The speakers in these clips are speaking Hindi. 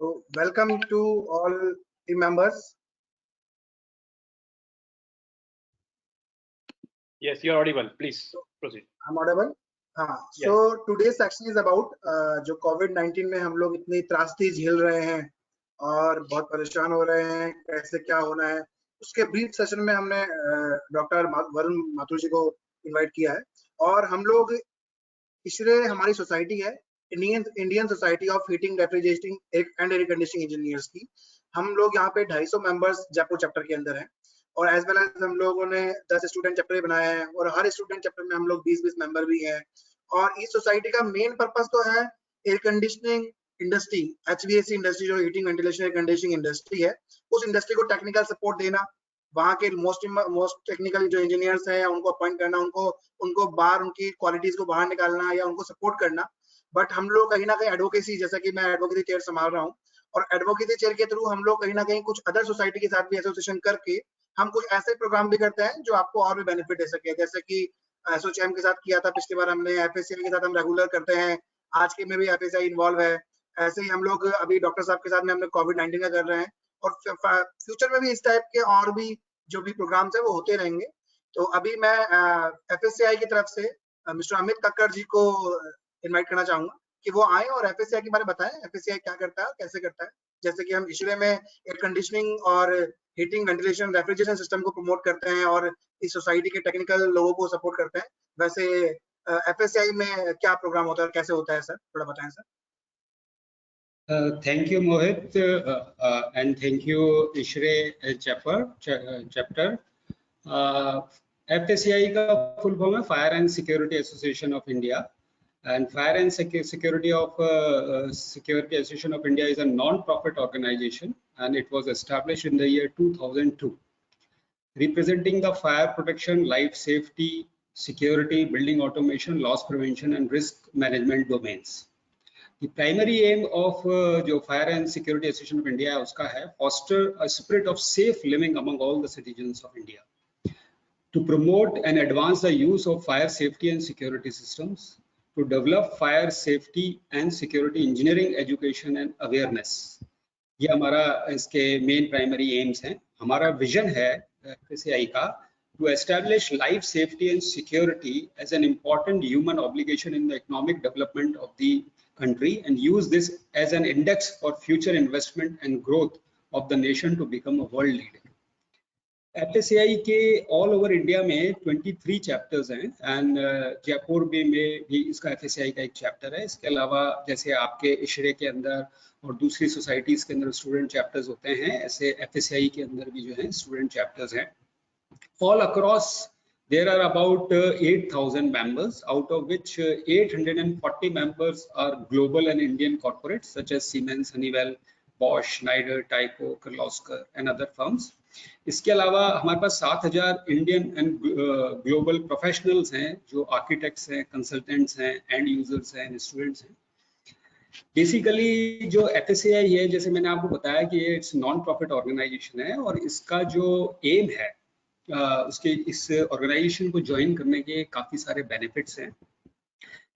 So welcome to all the members. Yes, you are audible. Please proceed. I'm audible. So today's section is about जो COVID-19 में हम लोग इतनी त्रासदी झेल रहे हैं और बहुत परेशान हो रहे हैं, कैसे क्या होना है, उसके ब्रीफ सेशन में हमने डॉक्टर वरुण माथुर जी को इनवाइट किया है। और हम लोग ISRE हमारी सोसाइटी है, Indian society of heating refrigerating and air conditioning engineers की। हम लोग यहाँ पे 250 मेंबर्स जयपुर चैप्टर के अंदर हैं और एज वेल एज हम लोगों ने 10 स्टूडेंट चैप्टर बनाए हैं और हर स्टूडेंट चैप्टर में हम लोग 20-20 मेंबर भी हैं। और इस सोसाइटी का मेन पर्पस तो है air conditioning industry, HVAC industry जो heating ventilation air conditioning industry है, उस इंडस्ट्री को टेक्निकल सपोर्ट देना, वहाँ के मोस्ट टेक्निकल जो इंजीनियर्स हैं उनको अपॉइंट करना, उनको बाहर उनकी क्वालिटीज को बाहर निकालना या उनको सपोर्ट करना। बट हम लोग कहीं ना कहीं एडवोकेसी, जैसा कि मैं एडवोकेसी चेयर संभाल रहा हूँ और एडवोकेसी चेयर के थ्रू हम लोग कहीं ना कहीं कुछ अदर सोसाइटी के साथ भी एसोसिएशन करके हम कुछ ऐसे प्रोग्राम भी करते हैं जो आपको और भी बेनिफिट दे सके। जैसे कि एसोचैम के साथ किया था पिछली बार हमने, FSCI के साथ हम रेगुलर करते हैं, आज के में भी FSCI इन्वॉल्व है। ऐसे ही हम लोग अभी डॉक्टर साहब के साथ में हमने COVID-19 का कर रहे हैं और फ्यूचर में भी इस टाइप के और भी जो भी प्रोग्राम्स है वो होते रहेंगे। तो अभी मैं FSCI की तरफ से मिस्टर अमित कक्कड़ जी को इनवाइट करना चाहूंगा कि वो आए और FSCI के बारे में बताएं, FSCI क्या करता है, कैसे करता है। जैसे कि हम ISRE में एयर कंडीशनिंग और हीटिंग वेंटिलेशन रेफ्रिजरेशन सिस्टम को प्रमोट करते हैं और इस सोसाइटी के टेक्निकल लोगों को सपोर्ट करते हैं, वैसे FSCI में क्या प्रोग्राम होता है और कैसे होता है सर, थोड़ा बताएं sir. Thank you Mohit and thank you ISRE chapter. FSCI का फुल फॉर्म है fire and security association of India, and Fire and Security Association of India is a non-profit organization and it was established in the year 2002, representing the fire protection, life safety, security, building automation, loss prevention and risk management domains. The primary aim of जो Fire and Security Association of India है उसका है foster a spirit of safe living among all the citizens of India, to promote and advance the use of fire safety and security systems, to develop fire safety and security engineering education and awareness. ये हमारा इसके मेन प्राइमरी एम्स हैं। हमारा विजन है FSCI का to establish life safety and security as an important human obligation in the economic development of the country and use this as an index for future investment and growth of the nation to become a world leader. FSCI के ऑल ओवर इंडिया में 23 चैप्टर्स हैं एंड जयपुर में भी इसका FSCI का एक चैप्टर है। इसके अलावा जैसे आपके ISRE के अंदर और दूसरी सोसाइटीज के अंदर स्टूडेंट चैप्टर्स होते हैं, ऐसे FSCI के अंदर भी जो है स्टूडेंट चैप्टर्स हैं। All across there are about 8,000 members, out of which 840 members are global and Indian corporates such as Siemens, Honeywell, Bosch, Schneider, Tyco, Kirloskar and other firms. इसके अलावा हमारे पास 7,000 इंडियन एंड ग्लोबल प्रोफेशनल्स हैं जो आर्किटेक्ट्स हैं, कंसल्टेंट्स हैं, एंड यूजर्स हैं, स्टूडेंट्स हैं। बेसिकली जो FSCI है, जैसे मैंने आपको बताया कि ये इट्स नॉन प्रॉफिट ऑर्गेनाइजेशन है और इसका जो एम है उसके इस ऑर्गेनाइजेशन को ज्वाइन करने के काफी सारे बेनिफिट्स हैं।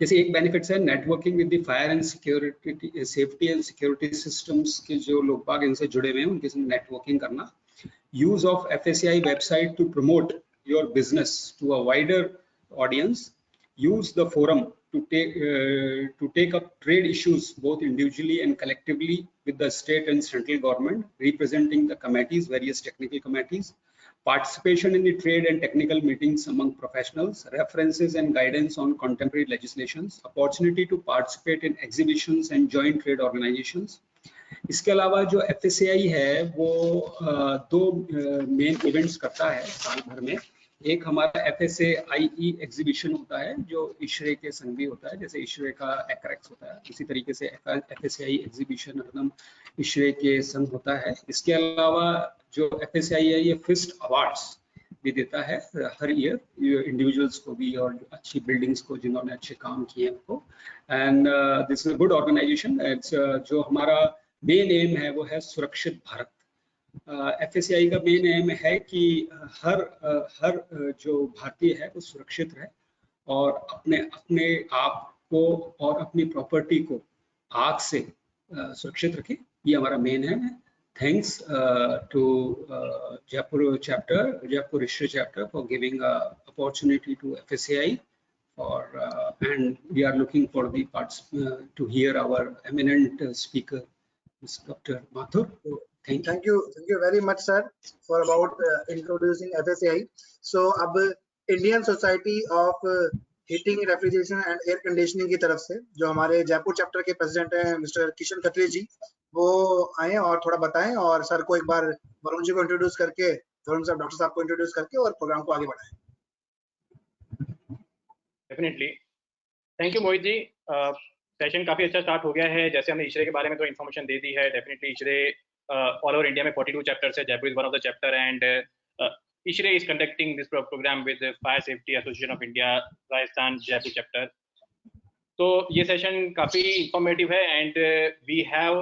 जैसे एक बेनिफिट्स है networking with the fire and security safety and security systems के जो लोग बाग इनसे जुड़े हुए हैं उनके साथ नेटवर्किंग करना, use of FSCI website to promote your business to a wider audience, use the forum to take up trade issues both individually and collectively with the state and central government, representing the committees, various technical committees, participation in the trade and technical meetings among professionals, references and guidance on contemporary legislations, opportunity to participate in exhibitions and joint trade organizations. इसके अलावा जो FSCI है वो दो मेन इवेंट्स करता है साल भर में। एक हमारा FSCI एग्जीबिशन होता है जो ISRE के संग भी होता है, जैसे ISRE का एक्रेक्स होता है, इसी तरीके से FSCI एग्जीबिशन हरदम ISRE के संग होता है। इसके अलावा जो FSCI है ये फिस्ट अवार्ड्स भी देता है हर ईयर इंडिविजुअल्स को भी और अच्छी बिल्डिंग्स को जिन्होंने अच्छे काम किए उनको। And this is a good organization. जो हमारा मेन एम है वो है सुरक्षित भारत। FSCI का मेन एम है कि हर जो भारतीय है वो सुरक्षित रहे और अपने आप को और अपनी प्रॉपर्टी को आग से सुरक्षित रखे ये हमारा मेन है। Thanks to Jaipur chapter, Jaipur history chapter for giving opportunity to FSCI and we are looking for the parts to hear our eminent speaker, Mr. Dr. Mathur. Thank you very much, sir, for about introducing FSCI. So, अब Indian Society of Heating, Refrigeration and Air Conditioning की तरफ से जो हमारे जयपुर चैप्टर के प्रेसिडेंट हैं मिस्टर किशन खत्री जी, वो आए और थोड़ा बताएं, और सर को एक बार वरुण जी को इंट्रोड्यूस करके, वरुण साहब डॉक्टर साहब को इंट्रोड्यूस करके और प्रोग्राम को आगे बढ़ाएं। Definitely, thank you Mohit ji. Session काफी अच्छा स्टार्ट हो गया है। जैसे हमने इशरे के बारे में तो इन्फॉर्मेशन दे दी है। Definitely ISHRAE all over India में 42 चैप्टर्स है। Jaipur is one of the chapter and ISHRAE is conducting this programme with fire safety association of India Rajasthan Jaipur chapter. तो ये सेशन काफी इंफॉर्मेटिव है and we have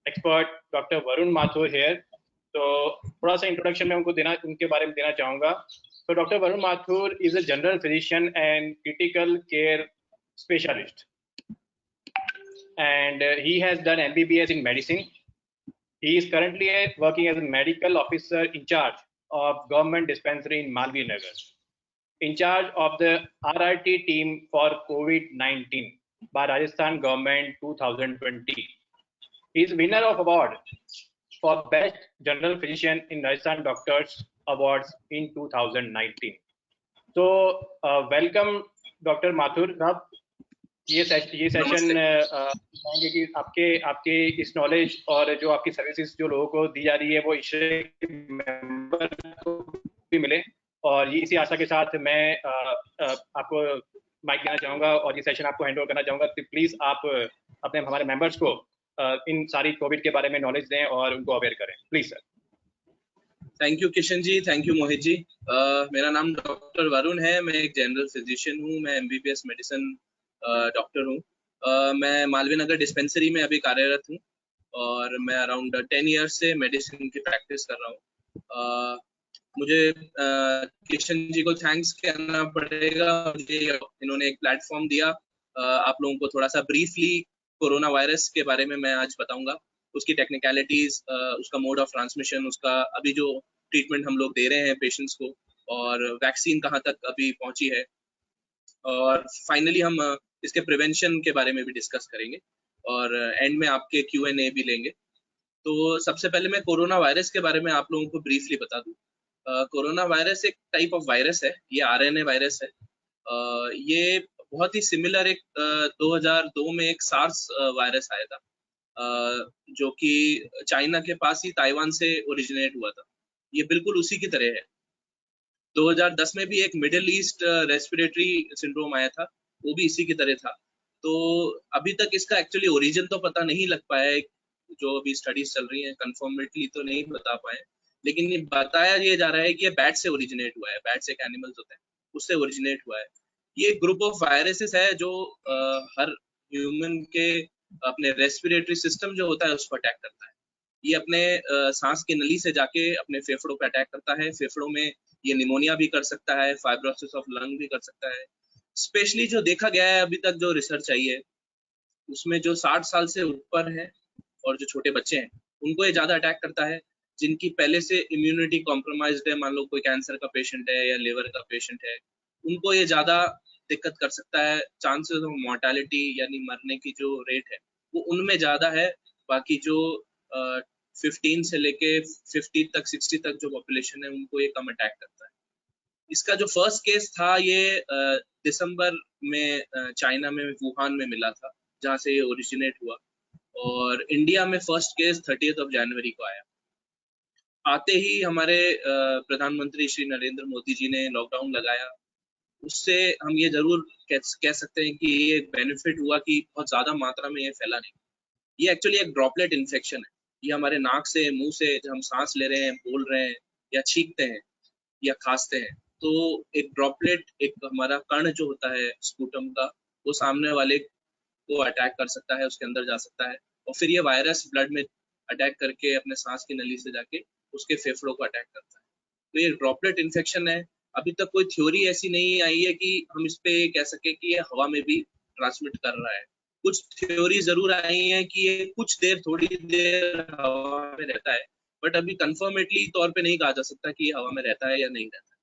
expert doctor Varun Mathur here. तो थोड़ा सा इंट्रोडक्शन में उनके बारे में देना चाहूँगा। So Dr. Varun Mathur is a general physician and critical care specialist, and he has done MBBS in medicine. He is currently working as a medical officer in charge of government dispensary in Malviya Nagar, in charge of the RRT team for COVID-19 by Rajasthan government 2020. He is winner of award for best general physician in Rajasthan Doctors Awards in 2019. So welcome Dr. Mathur साहब। ये सेशन बताएंगे कि आपके इस नॉलेज और जो आपकी सर्विसेज जो लोगों को दी जा रही है वो इशरे मेंबर को भी मिले, और ये इसी आशा के साथ मैं आपको माइक देना चाहूँगा और ये सेशन आपको हैंड ओवर करना चाहूँगा। तो प्लीज आप अपने हमारे मेंबर्स को इन सारी कोविड के बारे में नॉलेज दें और उनको अवेयर करें, please sir. Thank you Kishan ji, thank you Mohit ji. मेरा नाम डॉक्टर वरुण है। मैं एक जनरल फिजिशियन हूँ। मैं MBBS मेडिसिन डॉक्टर हूँ। मैं मालवीय नगर डिस्पेंसरी में अभी कार्यरत हूँ और मैं अराउंड 10 ईयर्स से मेडिसिन की प्रैक्टिस कर रहा हूँ। मुझे किशन जी को थैंक्स कहना पड़ेगा। मुझे इन्होंने एक प्लेटफॉर्म दिया। आप लोगों को थोड़ा सा ब्रीफली कोरोना वायरस के बारे में मैं आज बताऊंगा, उसकी टेक्निकलिटीज, उसका मोड ऑफ ट्रांसमिशन, उसका अभी जो ट्रीटमेंट हम लोग दे रहे हैं पेशेंट्स को, और वैक्सीन कहाँ तक अभी पहुंची है, और फाइनली हम इसके प्रिवेंशन के बारे में भी डिस्कस करेंगे और एंड में आपके Q&A भी लेंगे। तो सबसे पहले मैं कोरोना वायरस के बारे में आप लोगों को ब्रीफली बता दूं। कोरोना वायरस एक टाइप ऑफ वायरस है। ये RNA वायरस है। ये बहुत ही सिमिलर एक 2002 में एक सार्स वायरस आया था, जो कि चाइना के पास ही ताइवान से ओरिजिनेट हुआ था। ये बिल्कुल उसी की तरह है। 2010 में भी एक मिडिल ईस्ट रेस्पिरेटरी सिंड्रोम आया था, वो भी इसी की तरह था। तो अभी तक इसका एक्चुअली ओरिजिन तो पता नहीं लग पाया है, जो अभी स्टडीज चल रही हैं कंफर्मेटली तो नहीं बता पाए, लेकिन ये बताया ये जा रहा है कि ये बैट से ओरिजिनेट हुआ है। बैट्स एक एनिमल्स होते हैं, उससे ओरिजिनेट हुआ है। ये ग्रुप ऑफ वायरसेस है जो हर ह्यूमन के अपने रेस्पिरेटरी सिस्टम जो होता है उसको अटैक करता है। ये अपने सांस की नली से जाके अपने फेफड़ों पे अटैक करता है। फेफड़ों में ये निमोनिया भी कर सकता है, फाइब्रोसिस ऑफ लंग भी कर सकता है। स्पेशली जो देखा गया है अभी तक, जो रिसर्च आई है उसमें जो 60 साल से ऊपर है और जो छोटे बच्चे हैं उनको ये ज्यादा अटैक करता है। जिनकी पहले से इम्यूनिटी कॉम्प्रोमाइज्ड है, मान लो कोई कैंसर का पेशेंट है या लिवर का पेशेंट है, उनको ये ज्यादा दिक्कत कर सकता है। चांसेस ऑफ मोर्टेलिटी यानी मरने की जो रेट है वो उनमें ज्यादा है। बाकी जो 15 से लेके 50 तक 60 तक जो पॉपुलेशन है उनको ये कम अटैक करता है। इसका जो फर्स्ट केस था ये दिसंबर में चाइना में वुहान में मिला था, जहाँ से ये ओरिजिनेट हुआ, और इंडिया में फर्स्ट केस 30 जनवरी को आया। आते ही हमारे प्रधानमंत्री श्री नरेंद्र मोदी जी ने लॉकडाउन लगाया। उससे हम ये जरूर कह सकते हैं कि ये एक बेनिफिट हुआ कि बहुत ज्यादा मात्रा में ये फैला नहीं। ये एक्चुअली एक ड्रॉपलेट इन्फेक्शन है। ये हमारे नाक से, मुंह से जब हम सांस ले रहे हैं, बोल रहे हैं या छींकते हैं या खांसते हैं, तो एक ड्रॉपलेट, एक हमारा कण जो होता है स्पूटम का, वो सामने वाले को अटैक कर सकता है, उसके अंदर जा सकता है, और फिर ये वायरस ब्लड में अटैक करके अपने सांस की नली से जाके उसके फेफड़ों को अटैक करता है। तो ये ड्रॉपलेट इन्फेक्शन है। अभी तक कोई थ्योरी ऐसी नहीं आई है कि हम इस पे कह सके कि ये हवा में भी ट्रांसमिट कर रहा है। कुछ थ्योरी जरूर आई है कि ये कुछ देर, थोड़ी देर हवा में रहता है, बट अभी कंफर्मेटली तौर पे नहीं कहा जा सकता कि ये हवा में रहता है या नहीं रहता है।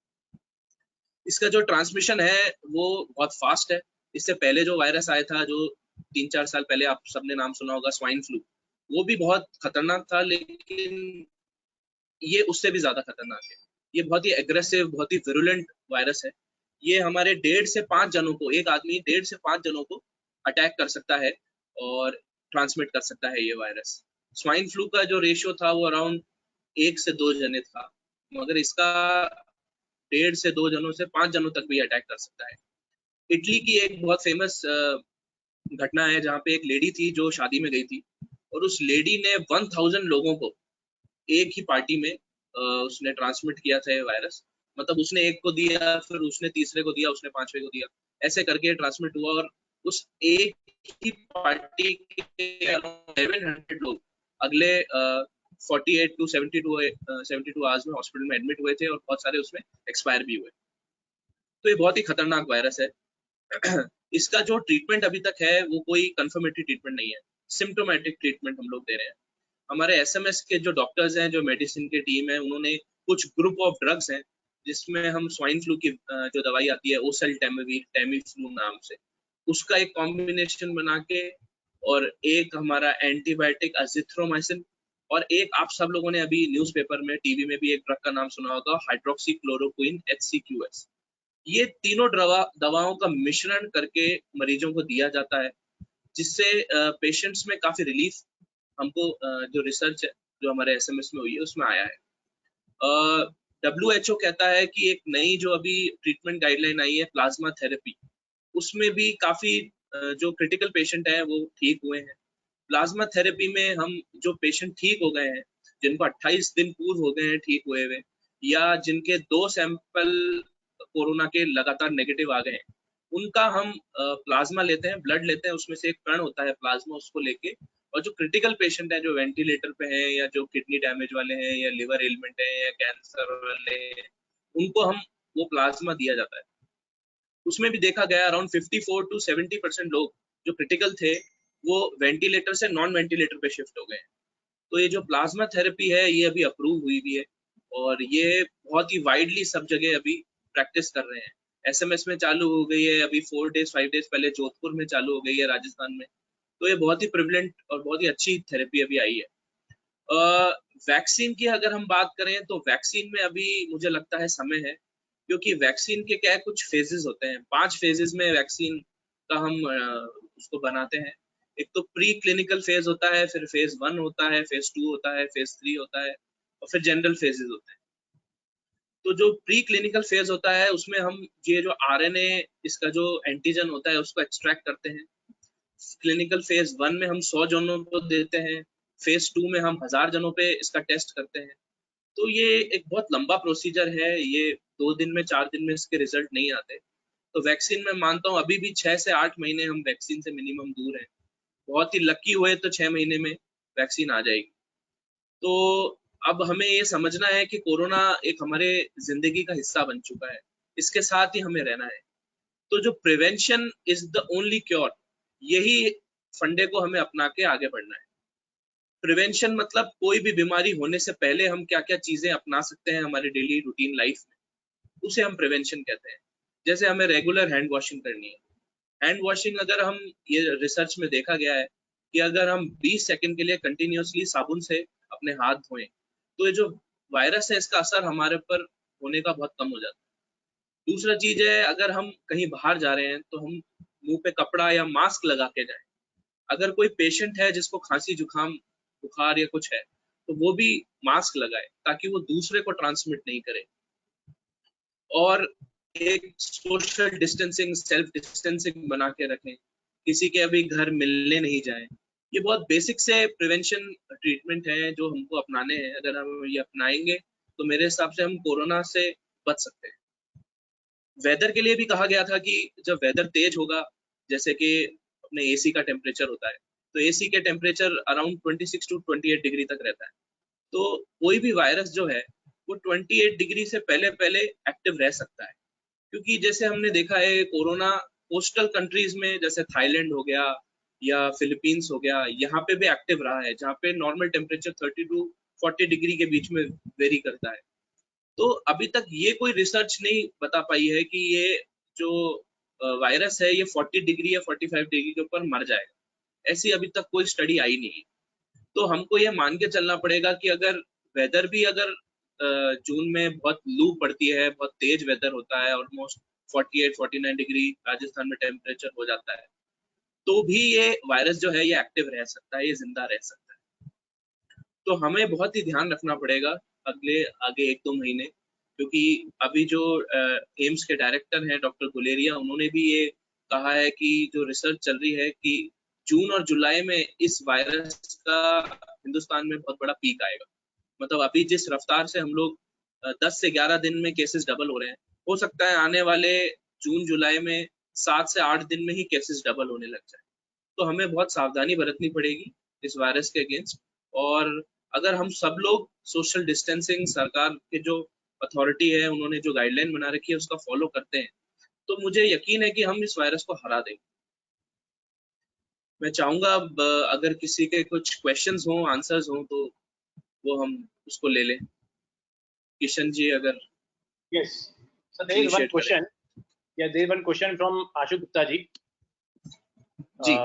इसका जो ट्रांसमिशन है वो बहुत फास्ट है। इससे पहले जो वायरस आया था, जो 3-4 साल पहले आप सबने नाम सुना होगा, स्वाइन फ्लू, वो भी बहुत खतरनाक था, लेकिन ये उससे भी ज्यादा खतरनाक है। ये बहुत ही एग्रेसिव, बहुत ही विरुलेंट वायरस है। ये हमारे 1.5 से 5 जनों को, एक आदमी 1.5 से 5 जनों को अटैक कर सकता है और ट्रांसमिट कर सकता है ये वायरस। स्वाइन फ्लू का जो रेशियो था वो अराउंड 1 से 2 जने था, मगर इसका 1.5 से 2 जनों से 5 जनों तक भी अटैक कर सकता है। इटली की एक बहुत फेमस घटना है जहाँ पे एक लेडी थी जो शादी में गई थी, और उस लेडी ने 1000 लोगों को एक ही पार्टी में उसने ट्रांसमिट किया था ये वायरस। मतलब उसने एक को दिया, फिर उसने तीसरे को दिया, उसने 5वें को दिया, ऐसे करके ट्रांसमिट हुआ। और उस एक ही पार्टी के 700 लोग अगले 48 टू 72 आवर्स में हॉस्पिटल में एडमिट हुए थे, और बहुत सारे उसमें एक्सपायर भी हुए। तो ये बहुत ही खतरनाक वायरस है। इसका जो ट्रीटमेंट अभी तक है वो कोई कंफर्मेटरी ट्रीटमेंट नहीं है, सिम्टोमेटिक ट्रीटमेंट हम लोग दे रहे हैं। हमारे एसएमएस के जो डॉक्टर्स हैं, जो मेडिसिन की टीम है, उन्होंने कुछ ग्रुप ऑफ ड्रग्स हैं जिसमें हम स्वाइन फ्लू की जो दवाई आती है ओसेल्टाइमेविर, टेमीफ्लू नाम से, उसका एक कॉम्बिनेशन बना के, और एक हमारा एंटीबायोटिक अजिथ्रोमाइसिन, और एक आप सब लोगों ने अभी न्यूज़पेपर में, टीवी में भी एक ड्रग का नाम सुना होगा, हाइड्रोक्सीक्लोरोक्विन HCQS। ये तीनों दवाओं का मिश्रण करके मरीजों को दिया जाता है, जिससे पेशेंट्स में काफी रिलीफ हमको जो रिसर्च है जो हमारे एसएमएस में हुई है उसमें आया है। WHO कहता है कि एक नई जो अभी ट्रीटमेंट गाइडलाइन आई है प्लाज्मा थेरेपी, उसमें भी काफी जो क्रिटिकल पेशेंट है वो ठीक हुए हैं। प्लाज्मा थेरेपी में हम जो पेशेंट ठीक हो गए हैं, जिनको 28 दिन पूर्व हो गए हैं ठीक हुए हुए, या जिनके 2 सैंपल कोरोना के लगातार नेगेटिव आ गए हैं, उनका हम प्लाज्मा लेते हैं, ब्लड लेते हैं, उसमें से एक कण होता है प्लाज्मा, उसको लेके, और जो क्रिटिकल पेशेंट है, जो वेंटिलेटर पे हैं, या जो किडनी डैमेज वाले हैं, या लिवर एलिमेंट है, या कैंसर वाले हैं, उनको हम वो प्लाज्मा दिया जाता है। उसमें भी देखा गया अराउंड 54 to 70% लोग जो क्रिटिकल थे वो वेंटिलेटर से नॉन वेंटिलेटर पे शिफ्ट हो गए हैं। तो ये जो प्लाज्मा थेरेपी है ये अभी अप्रूव हुई भी है, और ये बहुत ही वाइडली सब जगह अभी प्रैक्टिस कर रहे हैं। एसएमएस में चालू हो गई है, अभी 4 डेज 5 डेज पहले जोधपुर में चालू हो गई है, राजस्थान में। तो ये बहुत ही प्रिवलेंट और बहुत ही अच्छी थेरेपी अभी आई है। वैक्सीन की अगर हम बात करें तो वैक्सीन में अभी मुझे लगता है समय है, क्योंकि वैक्सीन के क्या कुछ फेजेस होते हैं, 5 फेजेस में वैक्सीन का हम उसको बनाते हैं। एक तो प्री क्लिनिकल फेज होता है, फिर फेज 1 होता है, फेज 2 होता है, फेज 3 होता है, और फिर जनरल फेजेस होते हैं। तो जो प्री क्लिनिकल फेज होता है उसमें हम ये जो RNA इसका जो एंटीजन होता है उसको एक्सट्रैक्ट करते हैं। क्लिनिकल फेज 1 में हम 100 जनों को देते हैं, फेज 2 में हम 1000 जनों पे इसका टेस्ट करते हैं। तो ये एक बहुत लंबा प्रोसीजर है, ये 2 दिन में 4 दिन में इसके रिजल्ट नहीं आते। तो वैक्सीन में मानता हूँ अभी भी 6 से 8 महीने हम वैक्सीन से मिनिमम दूर हैं। बहुत ही लकी हुए तो 6 महीने में वैक्सीन आ जाएगी। तो अब हमें ये समझना है कि कोरोना एक हमारे जिंदगी का हिस्सा बन चुका है, इसके साथ ही हमें रहना है। तो जो prevention is the only cure, यही फंडे को हमें अपना के आगे बढ़ना है। प्रिवेंशन मतलब कोई भी बीमारी होने से पहले हम क्या क्या चीजें अपना सकते हैं हमारे डेली रूटीन लाइफ में, उसे हम प्रिवेंशन कहते हैं। जैसे हमें रेगुलर हैंड वॉशिंग करनी है। हैंड वॉशिंग अगर हम, ये रिसर्च में देखा गया है कि अगर हम 20 सेकंड के लिए कंटिन्यूअसली साबुन से अपने हाथ धोएं, तो ये जो वायरस है इसका असर हमारे पर होने का बहुत कम हो जाता है। दूसरा चीज है, अगर हम कहीं बाहर जा रहे हैं तो हम मुंह पे कपड़ा या मास्क लगा के जाएं। अगर कोई पेशेंट है जिसको खांसी जुकाम बुखार या कुछ है, तो वो भी मास्क लगाए ताकि वो दूसरे को ट्रांसमिट नहीं करे। और एक सोशल डिस्टेंसिंग, सेल्फ डिस्टेंसिंग बना के रखें, किसी के अभी घर मिलने नहीं जाएं। ये बहुत बेसिक से प्रिवेंशन ट्रीटमेंट है जो हमको अपनाने हैं। अगर हम ये अपनाएंगे तो मेरे हिसाब से हम कोरोना से बच सकते हैं। वेदर के लिए भी कहा गया था कि जब वेदर तेज होगा, जैसे कि अपने एसी का टेम्परेचर होता है, तो एसी के टेम्परेचर अराउंड 26 to 28 डिग्री तक रहता है। तो कोई भी वायरस जो है वो 28 डिग्री से पहले पहले एक्टिव रह सकता है, क्योंकि जैसे हमने देखा है कोरोना कोस्टल कंट्रीज में, जैसे थाईलैंड हो गया, या फिलीपींस हो गया, यहाँ पे भी एक्टिव रहा है, जहाँ पे नॉर्मल टेम्परेचर 30 to 40 डिग्री के बीच में वेरी करता है। तो अभी तक ये कोई रिसर्च नहीं बता पाई है कि ये जो वायरस है ये 40 डिग्री या 45 डिग्री के ऊपर मर जाएगा। ऐसी अभी तक कोई स्टडी आई नहीं है। तो हमको ये मान के चलना पड़ेगा कि अगर वेदर भी अगर जून में बहुत लू पड़ती है, बहुत तेज वेदर होता है, ऑलमोस्ट 48-49 डिग्री राजस्थान में टेम्परेचर हो जाता है, तो भी ये वायरस जो है ये एक्टिव रह सकता है, ये जिंदा रह सकता है। तो हमें बहुत ही ध्यान रखना पड़ेगा आगे 1-2 महीने, क्योंकि अभी जो एम्स के डायरेक्टर हैं डॉक्टर गुलेरिया, उन्होंने भी ये कहा है कि जो रिसर्च चल रही है कि जून और जुलाई में इस वायरस का हिंदुस्तान में बहुत बड़ा पीक आएगा। मतलब अभी जिस रफ्तार से हम लोग 10 से 11 दिन में केसेस डबल हो रहे हैं, हो सकता है आने वाले जून जुलाई में 7 से 8 दिन में ही केसेस डबल होने लग जाए। तो हमें बहुत सावधानी बरतनी पड़ेगी इस वायरस के अगेंस्ट। और अगर हम सब लोग सोशल डिस्टेंसिंग, सरकार के जो अथॉरिटी है उन्होंने जो गाइडलाइन बना रखी है उसका फॉलो करते हैं, तो मुझे यकीन है कि हम इस वायरस को हरा देंगे। मैं चाहूंगा अब अगर किसी के कुछ क्वेश्चंस हों, आंसर्स हों, तो वो हम उसको ले लें। किशन जी अगर Yes. So there is one Initiate question. Yeah, there is one question from Ashu Gupta ji. Ji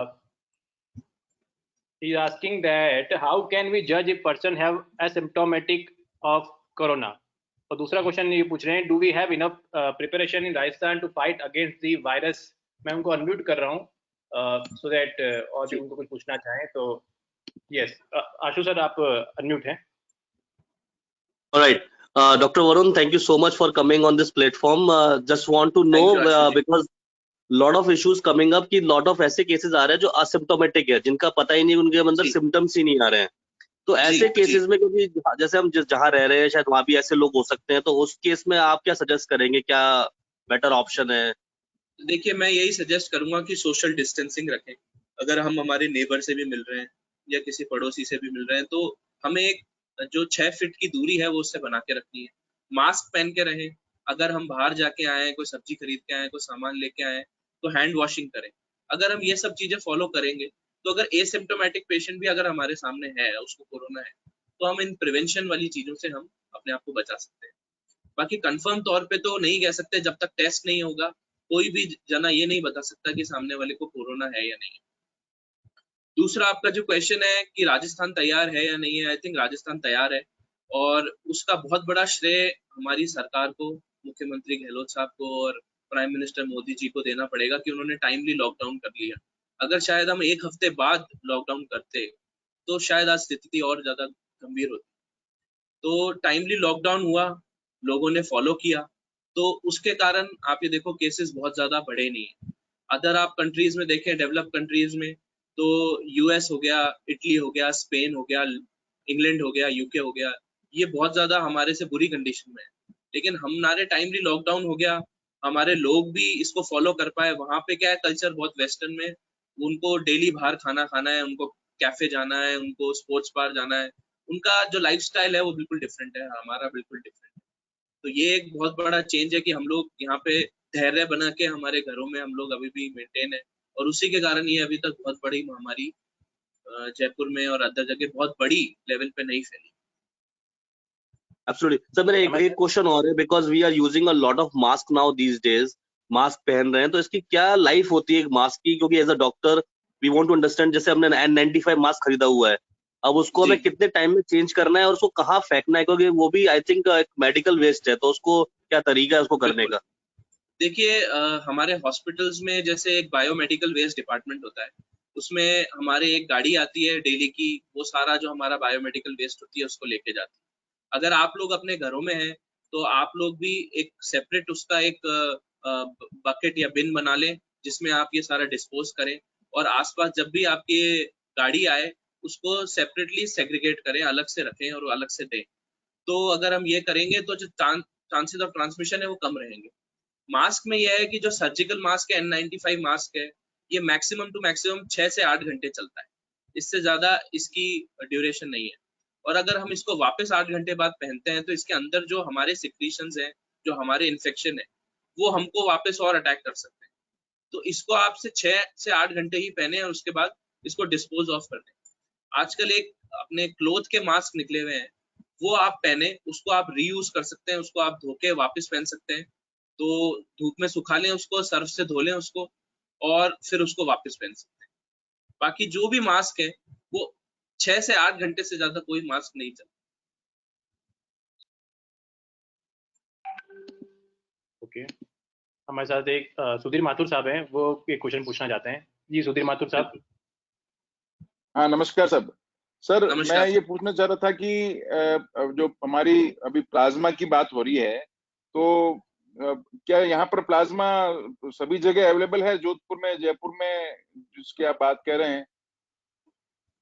He is asking that how can we judge if person have asymptomatic of corona? और दूसरा क्वेश्चन ये पूछ रहे हैं, do we have enough preparation in Rajasthan to fight against the virus? मैं उनको अनम्यूट कर रहा हूँ so that और भी उनको कुछ पूछना चाहें तो yes, आशु सर आप अनम्यूट हैं. All right. Dr. Varun, thank you so much for coming on this platform. Just want to know, Thank you, Ashu ji. because lot of issues coming up कि lot of ऐसे cases आ रहे हैं जो asymptomatic है, जिनका पता ही नहीं, उनके अंदर जी। symptoms ही नहीं आ रहे हैं. तो ऐसे जी। केसेस में, क्योंकि जैसे हम जहाँ रह रहे हैं शायद वहाँ भी ऐसे लोग हो सकते हैं, तो उस केस में आप क्या सजेस्ट करेंगे, क्या बेटर ऑप्शन है? देखिए, मैं यही सजेस्ट करूंगा कि सोशल डिस्टेंसिंग रखें। अगर हम हमारे नेबर से भी मिल रहे हैं या किसी पड़ोसी से भी मिल रहे हैं, तो हमें एक जो 6 फीट की दूरी है वो उससे बना के रखनी है। मास्क पहन के रहें। अगर हम बाहर जाके आए, कोई सब्जी खरीद के आए, कोई सामान लेके आए, तो हैंड वॉशिंग करें। अगर हम ये सब चीजें फॉलो करेंगे, तो अगर एसिम्प्टोमेटिक पेशेंट भी अगर हमारे सामने है, उसको कोरोना है, तो हम इन प्रिवेंशन वाली चीजों से हम अपने आप को बचा सकते हैं। बाकी कंफर्म तौर पे तो नहीं कह सकते, जब तक टेस्ट नहीं होगा कोई भी जना ये नहीं बता सकता कि सामने वाले को कोरोना है या नहीं है। दूसरा आपका जो क्वेश्चन है कि राजस्थान तैयार है या नहीं है, आई थिंक राजस्थान तैयार है, और उसका बहुत बड़ा श्रेय हमारी सरकार को, मुख्यमंत्री गहलोत साहब को और प्राइम मिनिस्टर मोदी जी को देना पड़ेगा कि उन्होंने टाइमली लॉकडाउन कर लिया। अगर शायद हम 1 हफ्ते बाद लॉकडाउन करते तो शायद आज स्थिति और ज्यादा गंभीर होती। तो टाइमली लॉकडाउन हुआ, लोगों ने फॉलो किया, तो उसके कारण आप ये देखो केसेस बहुत ज्यादा बढ़े नहीं। अदर आप कंट्रीज में देखें, डेवलप कंट्रीज में, तो यूएस हो गया, इटली हो गया, स्पेन हो गया, इंग्लैंड हो गया, यूके हो गया, ये बहुत ज्यादा हमारे से बुरी कंडीशन में है। लेकिन हमारे टाइमली लॉकडाउन हो गया, हमारे लोग भी इसको फॉलो कर पाए। वहां पे क्या है, कल्चर बहुत वेस्टर्न में, उनको डेली बाहर खाना खाना है, उनको कैफे जाना है, उनको स्पोर्ट्स बार जाना है, उनका जो लाइफस्टाइल है वो बिल्कुल डिफरेंट है, हमारा बिल्कुल डिफरेंट है। तो ये एक बहुत बड़ा चेंज है कि हम लोग यहाँ पे धैर्य बना के हमारे घरों में हम लोग अभी भी मेंटेन है, और उसी के कारण ये अभी तक बहुत बड़ी महामारी जयपुर में और अदर जगह बहुत बड़ी लेवल पे नहीं फैली। Absolutely. सर, मेरा एक क्वेश्चन और है, because we are using a lot of mask now these days, mask पहन रहे हैं, तो इसकी क्या लाइफ होती है एक मास्क की? क्योंकि as a doctor we want to understand, जैसे हमने N95 मास्क खरीदा हुआ है, अब उसको हमें कितने टाइम में चेंज करना है और उसको कहाँ फेंकना है, क्योंकि वो भी आई थिंक एक मेडिकल वेस्ट है, तो उसको क्या तरीका है उसको करने का? देखिए, हमारे हॉस्पिटल्स में जैसे एक बायोमेडिकल वेस्ट डिपार्टमेंट होता है, उसमें हमारे एक गाड़ी आती है डेली की, वो सारा जो हमारा बायोमेडिकल वेस्ट होती है उसको लेके जाती है। अगर आप लोग अपने घरों में हैं, तो आप लोग भी एक सेपरेट उसका एक बकेट या बिन बना लें, जिसमें आप ये सारा डिस्पोज करें, और आसपास जब भी आपकी गाड़ी आए उसको सेपरेटली सेग्रीगेट करें, अलग से रखें और अलग से दें। तो अगर हम ये करेंगे तो जो चांसेस ऑफ ट्रांसमिशन है वो कम रहेंगे। मास्क में यह है कि जो सर्जिकल मास्क है, N95 मास्क है, ये मैक्सिमम टू मैक्सिमम 6 से 8 घंटे चलता है, इससे ज्यादा इसकी ड्यूरेशन नहीं है। और अगर हम इसको वापस 8 घंटे बाद पहनते हैं, तो इसके अंदर जो हमारे सिक्रीशंस हैं, जो हमारे इन्फेक्शन है, वो हमको वापस और अटैक कर सकते हैं। तो इसको आप 6 से 8 घंटे ही पहने और उसके बाद इसको डिस्पोज ऑफ कर दें। आजकल एक अपने क्लोथ के मास्क निकले हुए हैं, वो आप पहने, उसको आप रीयूज कर सकते हैं, उसको आप धो के वापस पहन सकते हैं। तो धूप में सुखा लें उसको, सर्फ से धो लें उसको और फिर उसको वापस पहन सकते हैं। बाकी जो भी मास्क है वो 6 से 8 घंटे से ज्यादा कोई मास्क नहीं चलता। ओके, हमारे साथ एक सुधीर माथुर साहब हैं, वो एक क्वेश्चन पूछना चाहते हैं। जी सुधीर माथुर साहब। हाँ नमस्कार सब सर। नमस्कार मैं सर। ये पूछना चाह रहा था कि जो हमारी अभी प्लाज्मा की बात हो रही है, तो क्या यहाँ पर प्लाज्मा सभी जगह अवेलेबल है, जोधपुर में, जयपुर में, जिसकी आप बात कह रहे हैं?